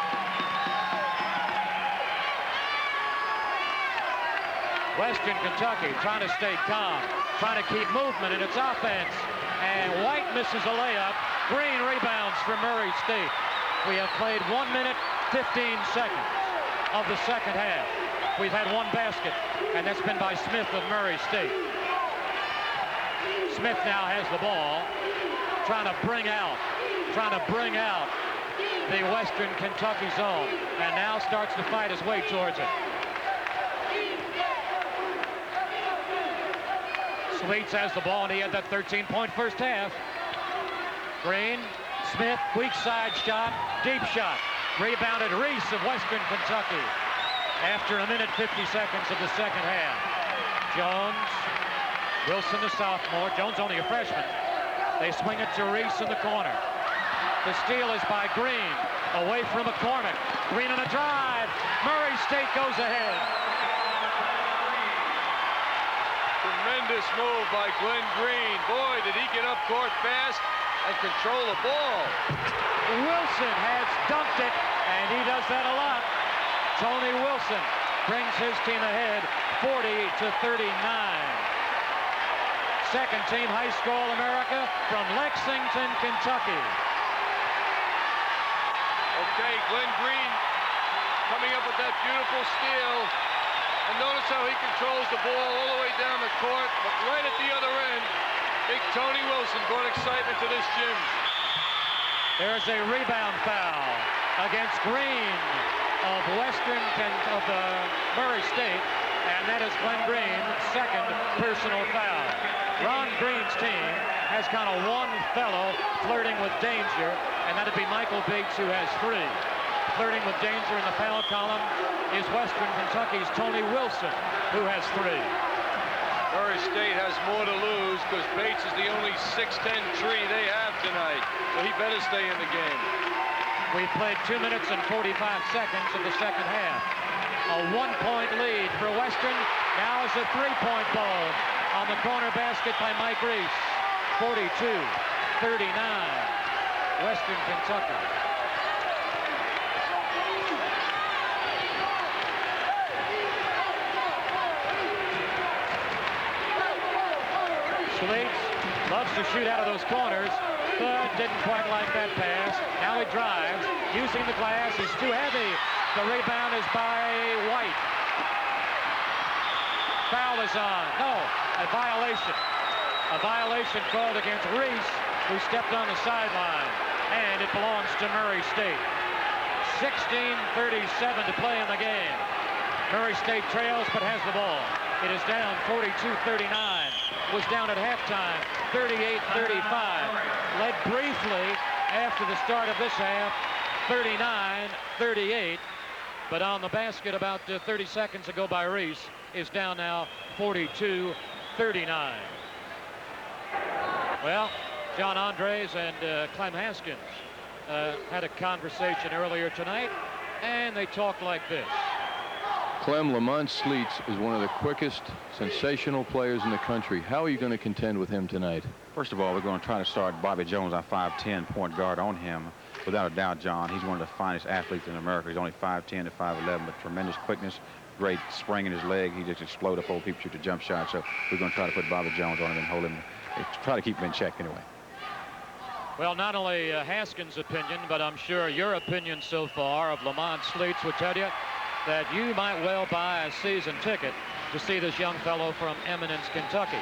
Western Kentucky trying to stay calm, trying to keep movement in its offense. And White misses a layup. Green rebounds for Murray State. We have played 1 minute, 15 seconds of the second half. We've had 1 basket, and that's been by Smith of Murray State. Smith now has the ball, trying to bring out the Western Kentucky zone, and now starts to fight his way towards it. Sweets has the ball, and he had that 13-point first half. Green, Smith, weak side shot, deep shot. Rebounded Reese of Western Kentucky after 1 minute 50 seconds of the second half. Jones, Wilson the sophomore, Jones only a freshman. They swing it to Reese in the corner. The steal is by Green, away from McCormick. Green on a drive. Murray State goes ahead. Tremendous move by Glenn Green. Boy, did he get up court fast and control the ball. Wilson has dunked it, and he does that a lot. Tony Wilson brings his team ahead 40-39. Second team high school All-America from Lexington, Kentucky. Okay, Glenn Green coming up with that beautiful steal. And notice how he controls the ball all the way down the court, but right at the other end, big Tony Wilson brought excitement to this gym. There's a rebound foul against Green of Murray State, and that is Glenn Green's second personal foul. Ron Green's team has kind of one fellow flirting with danger, and that'd be Michael Bates, who has 3. Flirting with danger in the foul column is Western Kentucky's Tony Wilson, who has 3. Murray State has more to lose because Bates is the only 6'10" tree they have tonight, so he better stay in the game. We've played 2 minutes and 45 seconds of the second half. A 1-point lead for Western. Now is a 3-point ball on the corner basket by Mike Reese. 42-39, Western Kentucky. Sweets loves to shoot out of those corners, but didn't quite like that pass. Now he drives, using the glass, is too heavy. The rebound is by White. Foul is on. No, a violation. A violation called against Reese, who stepped on the sideline, and it belongs to Murray State. 16:37 to play in the game. Murray State trails but has the ball. It is down 42-39. Was down at halftime 38-35. Led briefly after the start of this half 39-38. But on the basket about 30 seconds ago by Reese is down now 42-39. Well, John Andres and Clem Haskins had a conversation earlier tonight, and they talked like this. Clem, Lamont Sleets is one of the quickest, sensational players in the country. How are you going to contend with him tonight? First of all, we're going to try to start Bobby Jones, our 5'10" point guard, on him. Without a doubt, John, he's one of the finest athletes in America. He's only 5'10" to 5'11", but tremendous quickness, great spring in his leg. He just explode up old people, shoot the jump shot. So we're going to try to put Bobby Jones on him and hold him, try to keep him in check anyway. Well, not only Haskins' opinion, but I'm sure your opinion so far of Lamont Sleets would tell you that you might well buy a season ticket to see this young fellow from Eminence, Kentucky.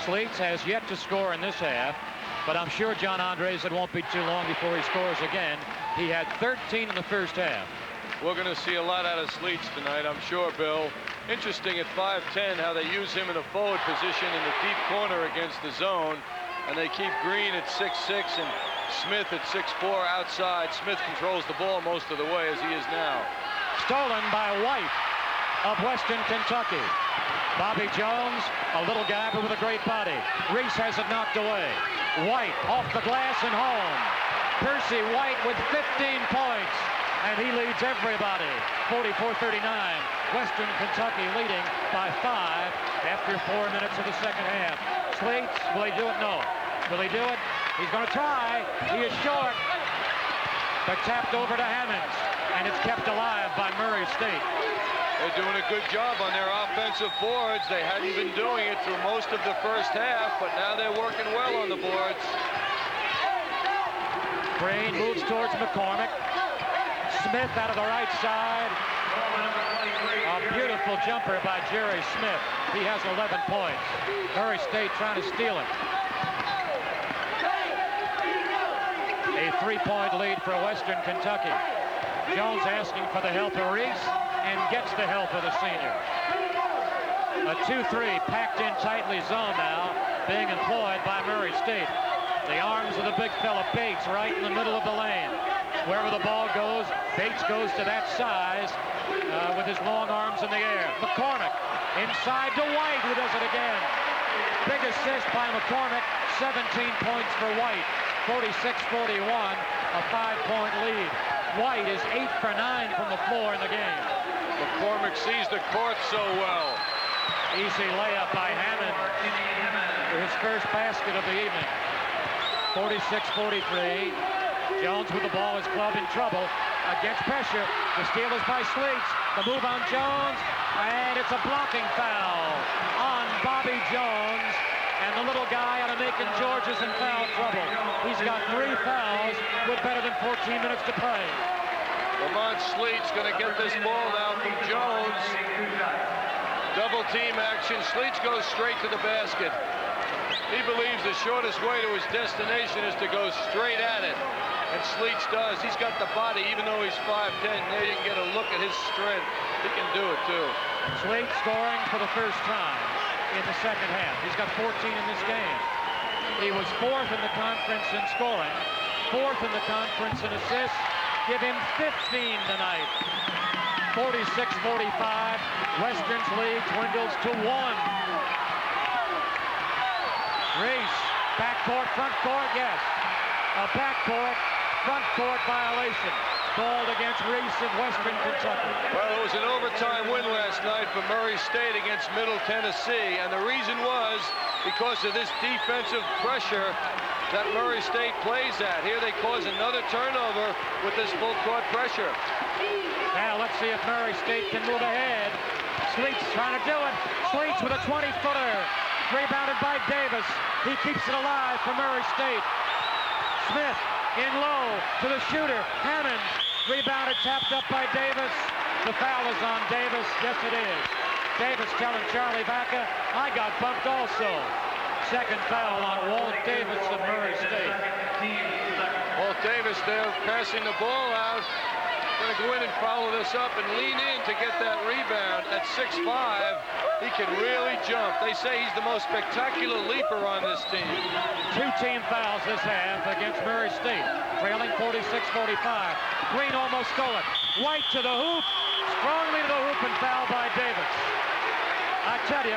Sleets has yet to score in this half, but I'm sure, John Andres, it won't be too long before he scores again. He had 13 in the first half. We're going to see a lot out of Sleets tonight, I'm sure, Bill. Interesting at 5'10", how they use him in a forward position in the deep corner against the zone, and they keep Green at 6'6" and Smith at 6'4" outside. Smith controls the ball most of the way, as he is now. Stolen by White of Western Kentucky. Bobby Jones, a little guy, but with a great body. Reese has it knocked away. White off the glass and home. Percy White with 15 points, and he leads everybody. 44-39. Western Kentucky leading by 5 after 4 minutes of the second half. Sleets, will he do it? No. Will he do it? He's going to try. He is short, but tapped over to Hammonds, and it's kept alive by Murray State. They're doing a good job on their offensive boards. They hadn't been doing it through most of the first half, but now they're working well on the boards. Green moves towards McCormick. Smith out of the right side. A beautiful jumper by Jerry Smith. He has 11 points. Murray State trying to steal it. A 3-point lead for Western Kentucky. Jones asking for the help of Reese and gets the help of the senior. A 2-3 packed in tightly zone now being employed by Murray State. The arms of the big fella Bates right in the middle of the lane. Wherever the ball goes, Bates goes to that size with his long arms in the air. McCormick inside to White, who does it again. Big assist by McCormick, 17 points for White. 46-41, a 5-point lead. White is 8 for 9 from the floor in the game. McCormick sees the court so well. Easy layup by Hammond for his first basket of the evening. 46-43. Jones with the ball, his club in trouble against pressure. The steal is by Sleets. The move on Jones, and it's a blocking foul on Bobby Jones. And the little guy out of Macon, George, is in foul trouble. He's got 3 fouls with better than 14 minutes to play. Lamont Sleets going to get this ball now from Jones. Double team action. Sleets goes straight to the basket. He believes the shortest way to his destination is to go straight at it. And Sleets does. He's got the body, even though he's 5'10". There you can get a look at his strength. He can do it, too. Sleets scoring for the first time in the second half. He's got 14 in this game. He was 4th in the conference in scoring, 4th in the conference in assists. Give him 15 tonight. 46-45. Western's lead dwindles to 1. Reese, backcourt, front court, yes. A backcourt, front court violation. Called against Reese of Western Kentucky. Well, it was an overtime win last night for Murray State against Middle Tennessee, and the reason was because of this defensive pressure that Murray State plays at. Here they cause another turnover with this full court pressure. Now let's see if Murray State can move ahead. Sleets trying to do it. Sleets with a 20-footer. Rebounded by Davis. He keeps it alive for Murray State. Smith in low to the shooter. Hammond rebounded, tapped up by Davis. The foul is on Davis. Yes, it is. Davis telling Charlie Vaca, I got bumped also. Second foul on Walt Davis of Murray State. Walt Davis there passing the ball out. Going to go in and follow this up and lean in to get that rebound. At 6'5", he can really jump. They say he's the most spectacular leaper on this team. 2 team fouls this half against Murray State, trailing 46-45. Green almost stole it. White to the hoop, strongly to the hoop, and foul by Davis. I tell you,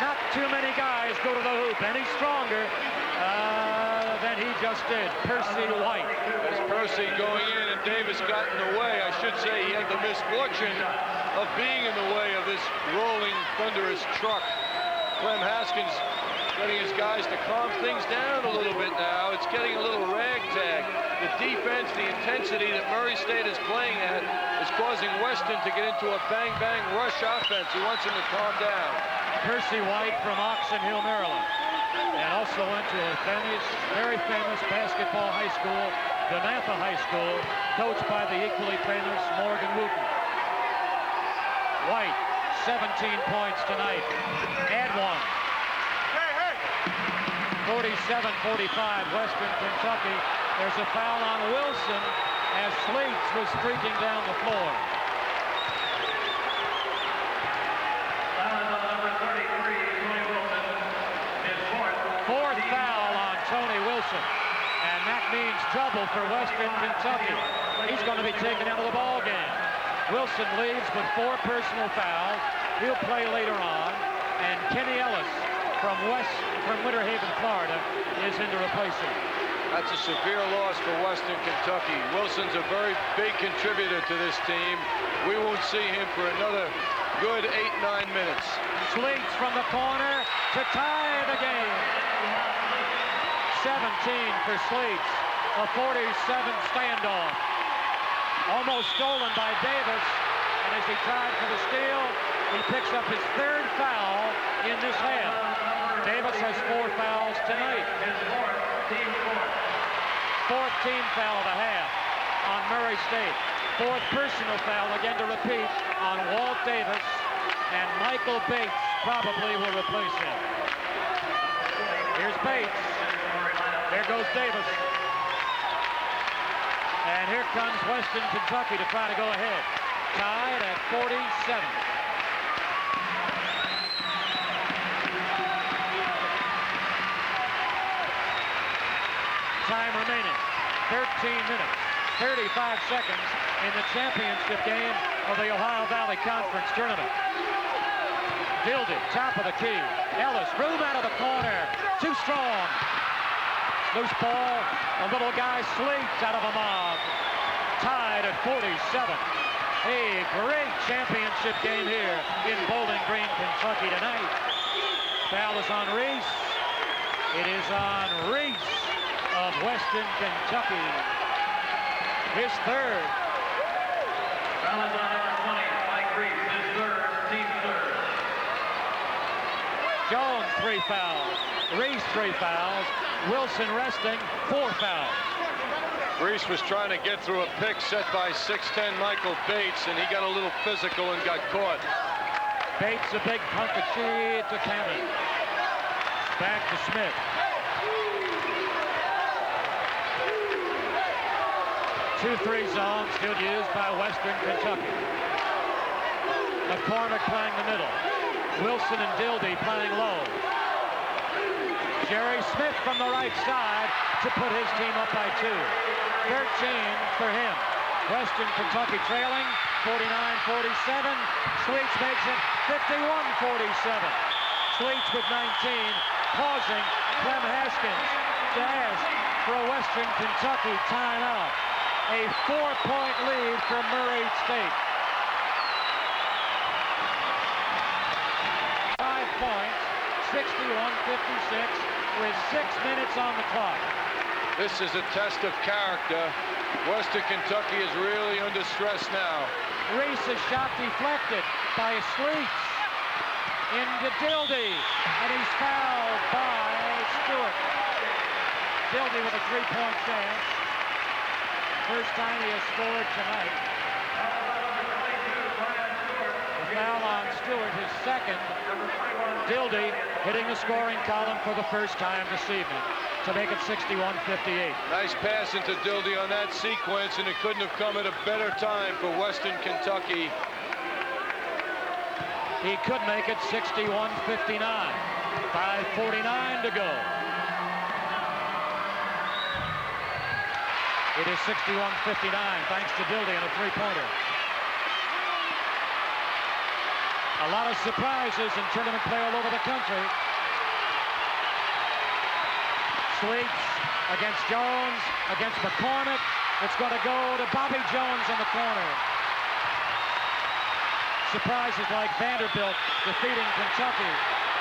not too many guys go to the hoop any stronger than he just did. Percy White. As Percy going in and Davis got in the way, I should say he had the misfortune of being in the way of this rolling, thunderous truck. Clem Haskins getting his guys to calm things down a little bit now. It's getting a little ragtag. The defense, the intensity that Murray State is playing at is causing Weston to get into a bang-bang rush offense. He wants him to calm down. Percy White from Oxon Hill, Maryland, and also went to a very famous basketball high school, Donatha High School, coached by the equally famous Morgan Wooten. White, 17 points tonight. Add one. 47-45, Western Kentucky. There's a foul on Wilson as Sleets was streaking down the floor. Fourth foul on Tony Wilson, and that means trouble for Western Kentucky. He's going to be taken out of the ball game. Wilson leads with 4 personal fouls. He'll play later on, and Kenny Ellis from Winter Haven, Florida, is in to replace him. That's a severe loss for Western Kentucky. Wilson's a very big contributor to this team. We won't see him for another good 8-9 minutes. Sleets from the corner to tie the game. 17 for Sleets. A 47 standoff. Almost stolen by Davis. And as he tried for the steal, he picks up his 3rd foul in this half. Davis has 4 fouls tonight. 4th team foul of the half on Murray State. 4th personal foul, again to repeat, on Walt Davis. And Michael Bates probably will replace him. Here's Bates. There goes Davis. And here comes Western Kentucky to try to go ahead. Tied at 47. Time remaining, 13 minutes, 35 seconds in the championship game of the Ohio Valley Conference Tournament. Dildy, top of the key. Ellis, room out of the corner. Too strong. Loose ball. A little guy Sleets out of a mob. Tied at 47. A great championship game here in Bowling Green, Kentucky tonight. Foul is on Reese. It is on Reese of Western Kentucky. His 3rd. Foul is on number 20, Mike Reese, his 3rd, team 3rd. Jones, 3 fouls. Reese, 3 fouls. Wilson resting, 4 fouls. Reese was trying to get through a pick set by 6'10" Michael Bates, and he got a little physical and got caught. Bates, a big hunk of cheese to Cannon. Back to Smith. 2-3 zone still used by Western Kentucky. McCormick playing the middle. Wilson and Dildy playing low. Jerry Smith from the right side to put his team up by 2. 13 for him. Western Kentucky trailing 49-47. Sleets makes it 51-47. Sleets with 19, pausing Clem Haskins to ask for a Western Kentucky timeout. A 4-point lead for Murray State. 5 points, 61-56, with 6 minutes on the clock. This is a test of character. Western Kentucky is really under stress now. Reese's shot deflected by Sleets into Dildy, and he's fouled by Stewart. Dildy with a 3-point chance. First time he has scored tonight. The foul on Stewart, his 2nd. Dildy hitting the scoring column for the first time this evening to make it 61-58. Nice pass into Dildy on that sequence, and it couldn't have come at a better time for Western Kentucky. He could make it 61-59. 5:49 to go. It is 61-59 thanks to Dildy on a 3-pointer. A lot of surprises in tournament play all over the country. Sleets against Jones, against McCormick. It's going to go to Bobby Jones in the corner. surprises like Vanderbilt defeating Kentucky.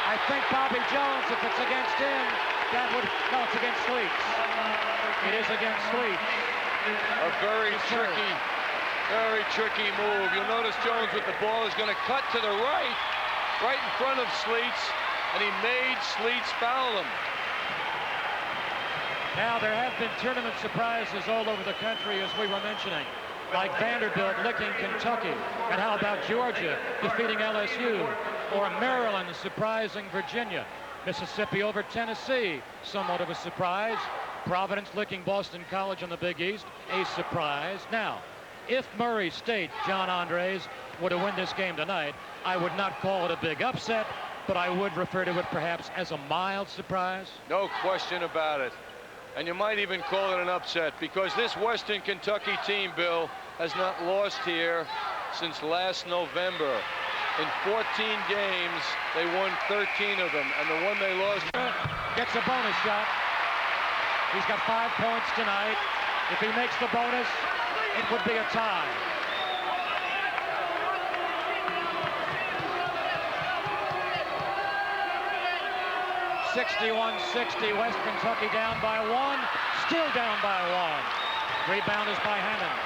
I think Bobby Jones, if it's against him, that would, no, it's against Sleets. It is against Sleets. A very tricky move. You'll notice Jones with the ball is going to cut to the right in front of Sleets, and he made Sleets foul him. Now, there have been tournament surprises all over the country, as we were mentioning, like Vanderbilt licking Kentucky. And how about Georgia defeating LSU? Or Maryland surprising Virginia. Mississippi over Tennessee, somewhat of a surprise. Providence licking Boston College on the Big East, a surprise. Now, if Murray State, John Andres, were to win this game tonight, I would not call it a big upset, but I would refer to it perhaps as a mild surprise. No question about it. And you might even call it an upset, because this Western Kentucky team, Bill, has not lost here since last November. In 14 games, they won 13 of them, and the one they lost... Gets a bonus shot. He's got 5 points tonight. If he makes the bonus, it would be a tie. (61-60), West Kentucky down by 1, still down by 1. Rebound is by Hammond.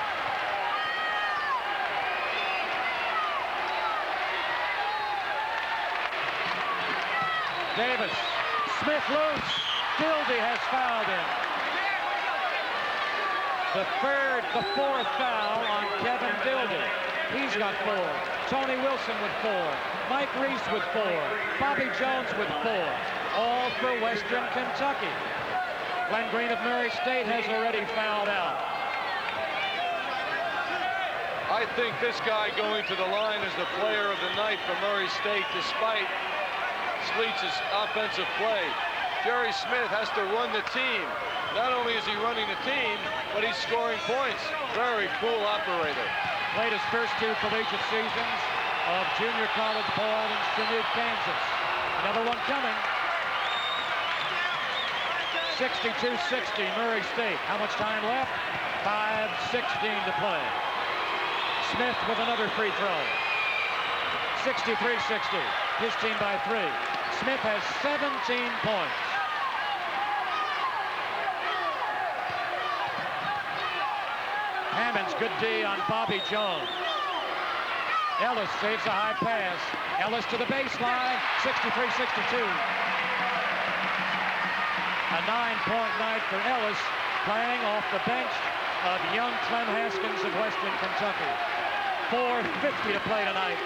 Davis, Smith loose, Dildy has fouled him. The fourth foul on Kevin Dildy. He's got 4. Tony Wilson with 4. Mike Reese with 4. Bobby Jones with 4. All for Western Kentucky. Glenn Green of Murray State has already fouled out. I think this guy going to the line is the player of the night for Murray State, despite Sleets' offensive play. Jerry Smith has to run the team. Not only is he running the team, but he's scoring points. Very cool operator. Played his first 2 collegiate seasons of junior college ball in Chanute, Kansas. Another one coming. 62-60, Murray State. How much time left? 5:16 to play. Smith with another free throw. 63-60. His team by 3. Smith has 17 points. Hammond's good D on Bobby Jones. Ellis saves a high pass. Ellis to the baseline. 63-62. A 9-point night for Ellis, playing off the bench of young Clem Haskins of Western Kentucky. 4:50 to play tonight.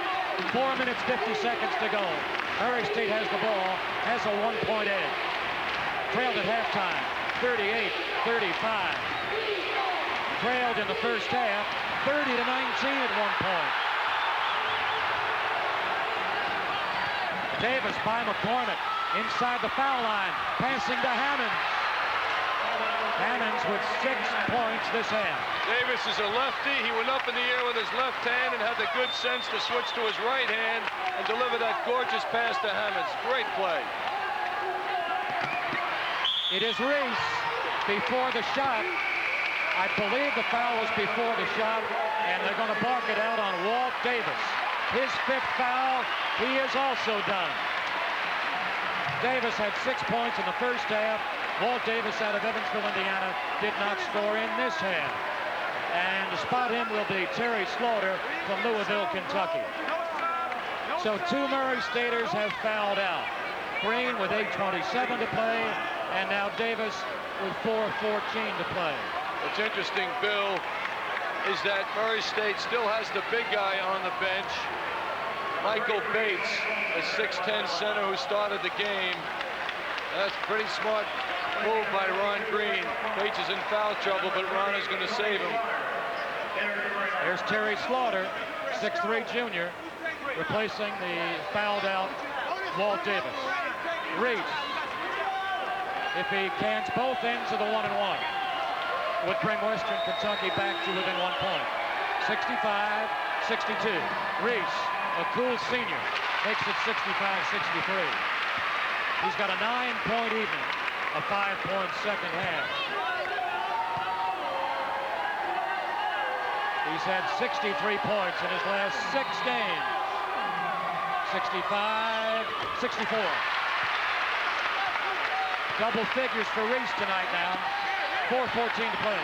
4 minutes, 50 seconds to go. Murray State has the ball, has a 1-point edge. Trailed at halftime, 38-35. Trailed in the first half, 30-19 at 1 point. Davis by McCormick, inside the foul line, passing to Hammonds. Hammonds with 6 points this half. Davis is a lefty. He went up in the air with his left hand and had the good sense to switch to his right hand and deliver that gorgeous pass to Hammonds. Great play. It is Reese before the shot. I believe the foul was before the shot, and they're going to bark it out on Walt Davis. His 5th foul, he is also done. Davis had 6 points in the first half. Walt Davis out of Evansville, Indiana, did not score in this half. And to spot him will be Terry Slaughter from Louisville, Kentucky. So 2 Murray Staters have fouled out. Green with 8:27 to play, and now Davis with 4:14 to play. What's interesting, Bill, is that Murray State still has the big guy on the bench, Michael Bates, a 6'10" center who started the game. That's pretty smart move by Ron Green. Bates is in foul trouble, but Ron is going to save him. There's Terry Slaughter, 6'3" junior, replacing the fouled out Walt Davis. Reese, if he cans both ends of the 1-and-1, would bring Western Kentucky back to within 1 point. 65-62. Reese, a cool senior, makes it 65-63. He's got a 9-point even, a 5-point second half. He's had 63 points in his last 6 games. 65, 64. Double figures for Reese tonight now. 4:14 to play.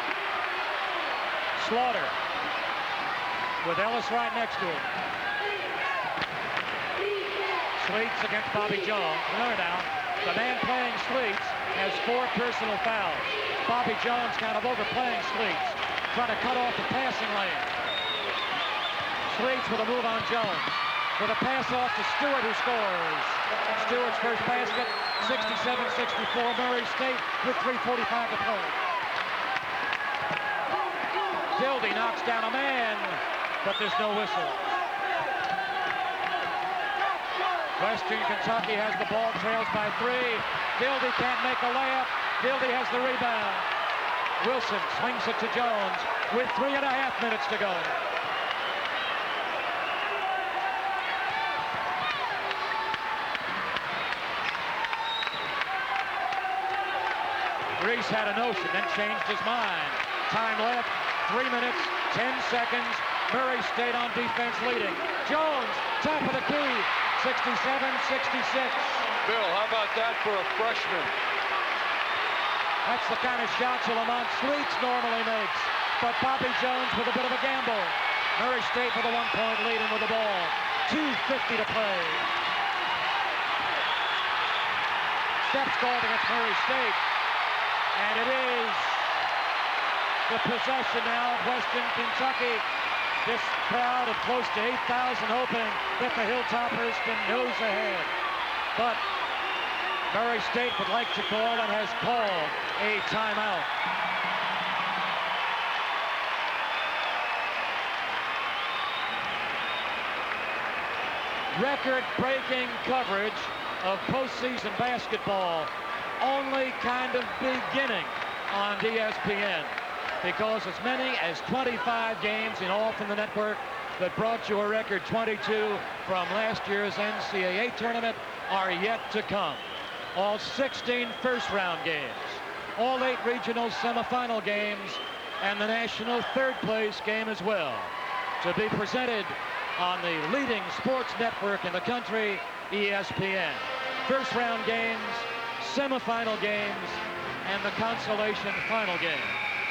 Slaughter with Ellis right next to him. Sleets against Bobby Jones. Remember now, the man playing Sleets has 4 personal fouls. Bobby Jones kind of overplaying Sleets, trying to cut off the passing lane. Sleets with a move on Jones. With a pass off to Stewart, who scores. Stewart's first basket, 67-64. Murray State with 3:45 to play. Dildy knocks down a man, but there's no whistle. Western Kentucky has the ball, trails by 3. Dildy can't make a layup. Dildy has the rebound. Wilson swings it to Jones with 3.5 minutes to go. Reese had a notion, then changed his mind. Time left, 3 minutes, 10 seconds. Murray State on defense leading. Jones, top of the key, 67-66. Bill, how about that for a freshman? That's the kind of shots Lamont Sleets normally makes. But Bobby Jones with a bit of a gamble. Murray State with a 1-point lead and with the ball. 2:50 to play. Steps called against Murray State. And it is the possession now of Western Kentucky. This crowd of close to 8,000 hoping that the Hilltoppers can nose ahead. But Murray State would like to call and has called a timeout. Record-breaking coverage of postseason basketball only kind of beginning on ESPN, because as many as 25 games in all from the network that brought you a record 22 from last year's NCAA tournament are yet to come. All 16 first-round games, all 8 regional semifinal games, and the national third-place game as well, to be presented on the leading sports network in the country, ESPN. First-round games, semifinal games, and the consolation final game,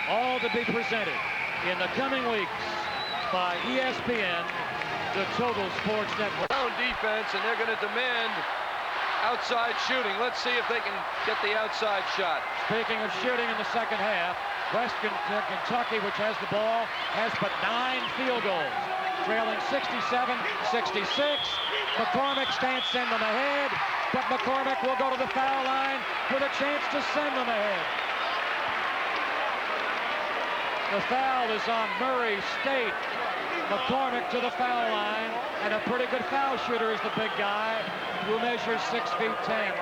all to be presented in the coming weeks by ESPN, the Total Sports Network. Down defense, and they're going to demand outside shooting. Let's see if they can get the outside shot. Speaking of shooting in the second half, Western Kentucky, which has the ball, has but 9 field goals, trailing 67-66. McCormick can't send them ahead, but McCormick will go to the foul line with a chance to send them ahead. The foul is on Murray State. McCormick to the foul line, and a pretty good foul shooter is the big guy, who measures 6 feet 10.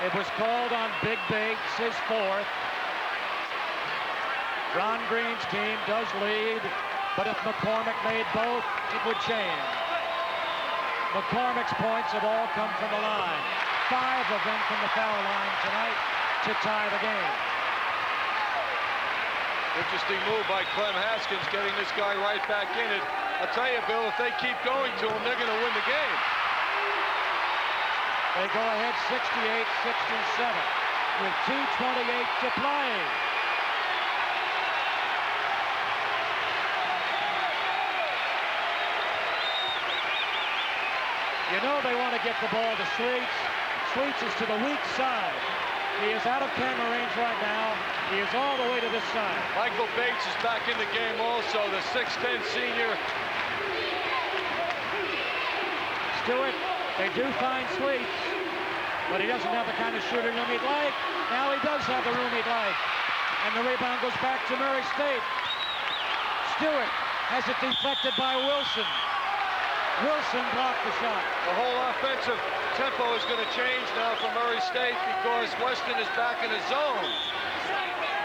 It was called on Big Bates, his 4th. Ron Green's team does lead, but if McCormick made both, it would change. McCormick's points have all come from the line. 5 of them from the foul line tonight to tie the game. Interesting move by Clem Haskins, getting this guy right back in it. I'll tell you, Bill, if they keep going to him, they're going to win the game. They go ahead 68-67 with 2:28 to play. You know they want to get the ball to Sleets. Sleets is to the weak side. He is out of camera range right now. He is all the way to this side. Michael Bates is back in the game also, the 6'10 senior. Stewart, they do find Sleets, but he doesn't have the kind of shooting room he'd like. Now he does have the room he'd like. And the rebound goes back to Murray State. Stewart has it deflected by Wilson. Wilson blocked the shot. The whole offensive tempo is going to change now for Murray State because Western is back in his zone.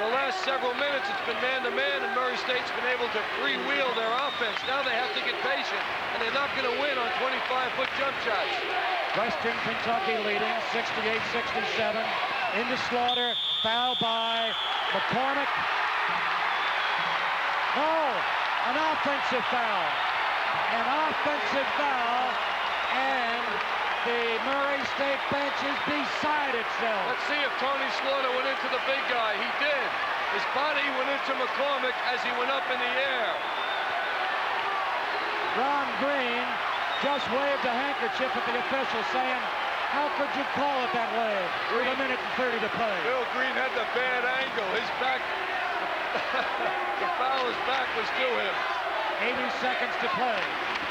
The last several minutes, it's been man-to-man, and Murray State's been able to freewheel their offense. Now they have to get patient, and they're not going to win on 25-foot jump shots. Western Kentucky leading 68-67. Into Slaughter, foul by McCormick. No, an offensive foul. An offensive foul, and the Murray State bench is beside itself. Let's see if Tony Slaughter went into the big guy. He did. His body went into McCormick as he went up in the air. Ron Green just waved a handkerchief at the official saying, how could you call it that way with 1 minute and 30 to play? Bill Green had the bad angle. His back, the fouler's back was to him. 80 seconds to play.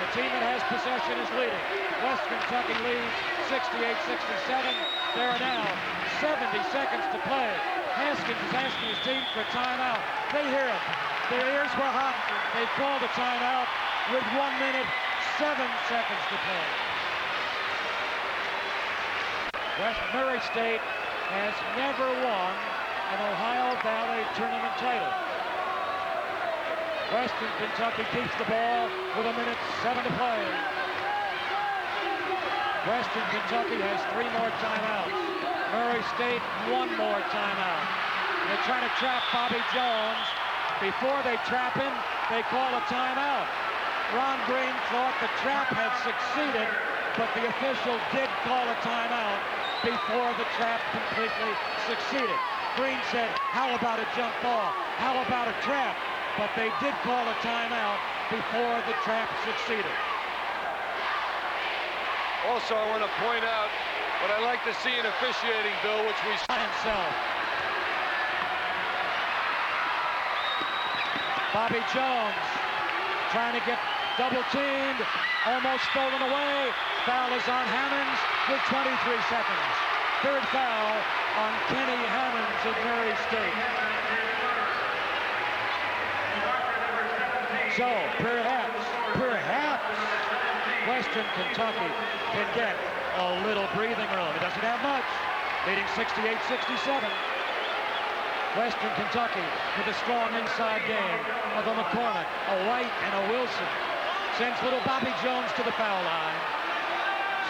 The team that has possession is leading. West Kentucky leads 68-67. There are now 70 seconds to play. Haskins is asking his team for a timeout. They hear him. Their ears were hot. They called a timeout with 1 minute, 7 seconds to play. West Murray State has never won an Ohio Valley tournament title. Western Kentucky keeps the ball with 1 minute, 7 to play. Western Kentucky has 3 more timeouts. Murray State 1 more timeout. They're trying to trap Bobby Jones. Before they trap him, they call a timeout. Ron Green thought the trap had succeeded, but the official did call a timeout before the trap completely succeeded. Green said, how about a jump ball? How about a trap? But they did call a timeout before the trap succeeded. Also, I want to point out what I like to see in officiating, Bill, which we saw himself. Bobby Jones trying to get double teamed, almost stolen away. Foul is on Hammonds with 23 seconds. Third foul on Kenny Hammonds of Murray State. So perhaps Western Kentucky can get a little breathing room. It doesn't have much, leading 68-67. Western Kentucky with a strong inside game of a McCormick, a White, and a Wilson. Sends little Bobby Jones to the foul line.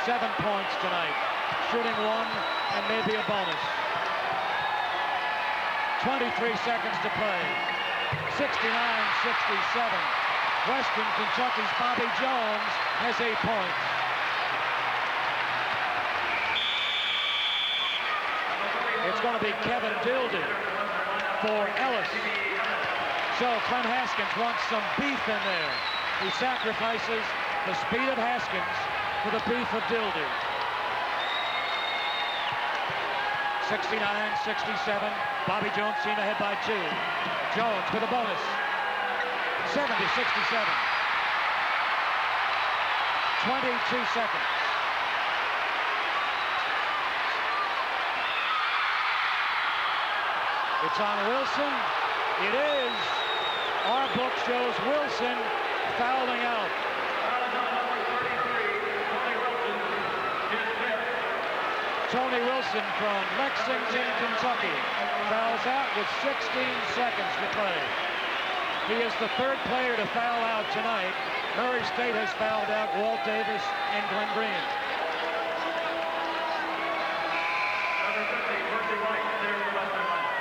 7 points tonight. Shooting 1 and maybe a bonus. 23 seconds to play. 69-67. Western Kentucky's Bobby Jones has 8 points. It's going to be Kevin Dildy for Ellis. So Clem Haskins wants some beef in there. He sacrifices the speed of Haskins for the beef of Dildy. 69-67. Bobby Jones seen ahead by 2. Jones with a bonus. 70-67. 22 seconds. It's on Wilson. It is. Our book shows Wilson fouling out. Tony Wilson from Lexington, Kentucky, fouls out with 16 seconds to play. He is the 3rd player to foul out tonight. Murray State has fouled out Walt Davis and Glenn Green.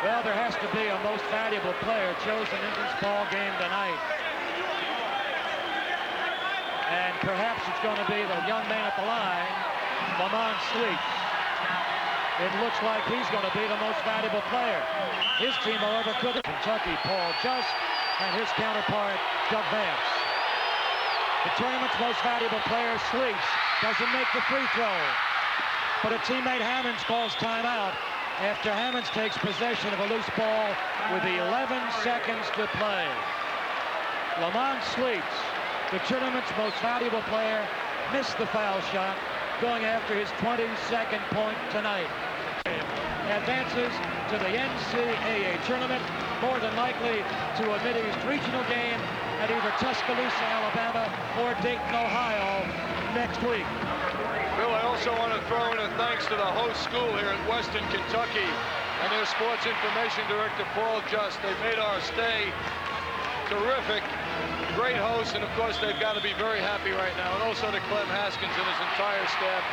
Well, there has to be a most valuable player chosen in this ball game tonight. And perhaps it's going to be the young man at the line, Lamont Sleets. It looks like he's going to be the most valuable player. His team, however, could have Kentucky, Paul Just, and his counterpart, Doug Vance. The tournament's most valuable player, Sleets, doesn't make the free throw. But a teammate, Hammonds, calls timeout after Hammonds takes possession of a loose ball with 11 seconds to play. Lamont Sleets, the tournament's most valuable player, missed the foul shot, going after his 22nd point tonight. Advances to the NCAA tournament, more than likely to a Mid-East regional game at either Tuscaloosa, Alabama, or Dayton, Ohio next week. Bill, I also want to throw in a thanks to the host school here at Western Kentucky and their sports information director, Paul Just. They made our stay terrific. Great hosts, and of course they've got to be very happy right now. And also to Clem Haskins and his entire staff,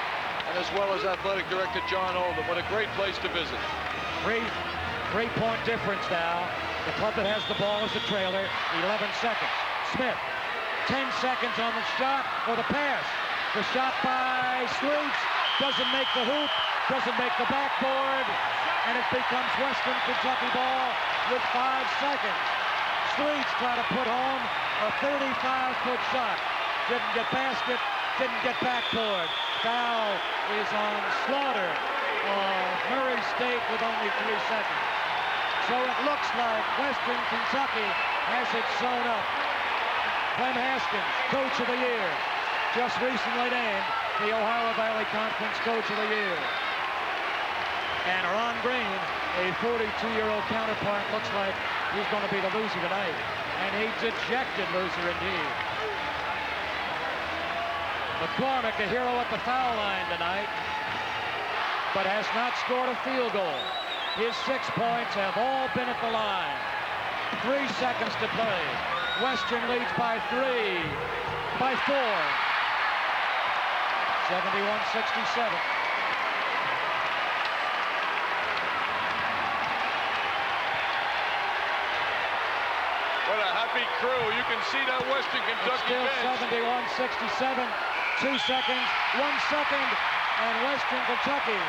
and as well as athletic director John Oldham. What a great place to visit. 3 point difference now. The club that has the ball is the trailer. 11 seconds. Smith, 10 seconds on the shot or the pass. The shot by Sleets doesn't make the hoop, doesn't make the backboard, and it becomes Western Kentucky ball with 5 seconds. Sleets try to put home a 35-foot shot. Didn't get basket, didn't get backboard. Foul is on Slaughter of Murray State with only 3 seconds. So it looks like Western Kentucky has it sewn up. Clem Haskins, Coach of the Year, just recently named the Ohio Valley Conference Coach of the Year. And Ron Green, a 42-year-old counterpart, looks like he's going to be the loser tonight. And a dejected loser indeed. McCormick, a hero at the foul line tonight, but has not scored a field goal. His 6 points have all been at the line. 3 seconds to play. Western leads by 3, by 4. 71-67. What a happy crew. You can see that Western Kentucky bench. Still 71-67. 2 seconds, 1 second, and Western Kentucky,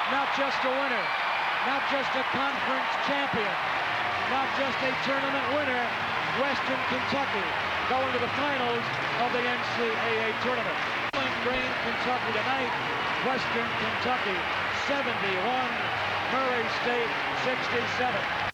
not just a winner, not just a conference champion, not just a tournament winner, Western Kentucky going to the finals of the NCAA tournament. Green, Kentucky tonight, Western Kentucky 71, Murray State 67.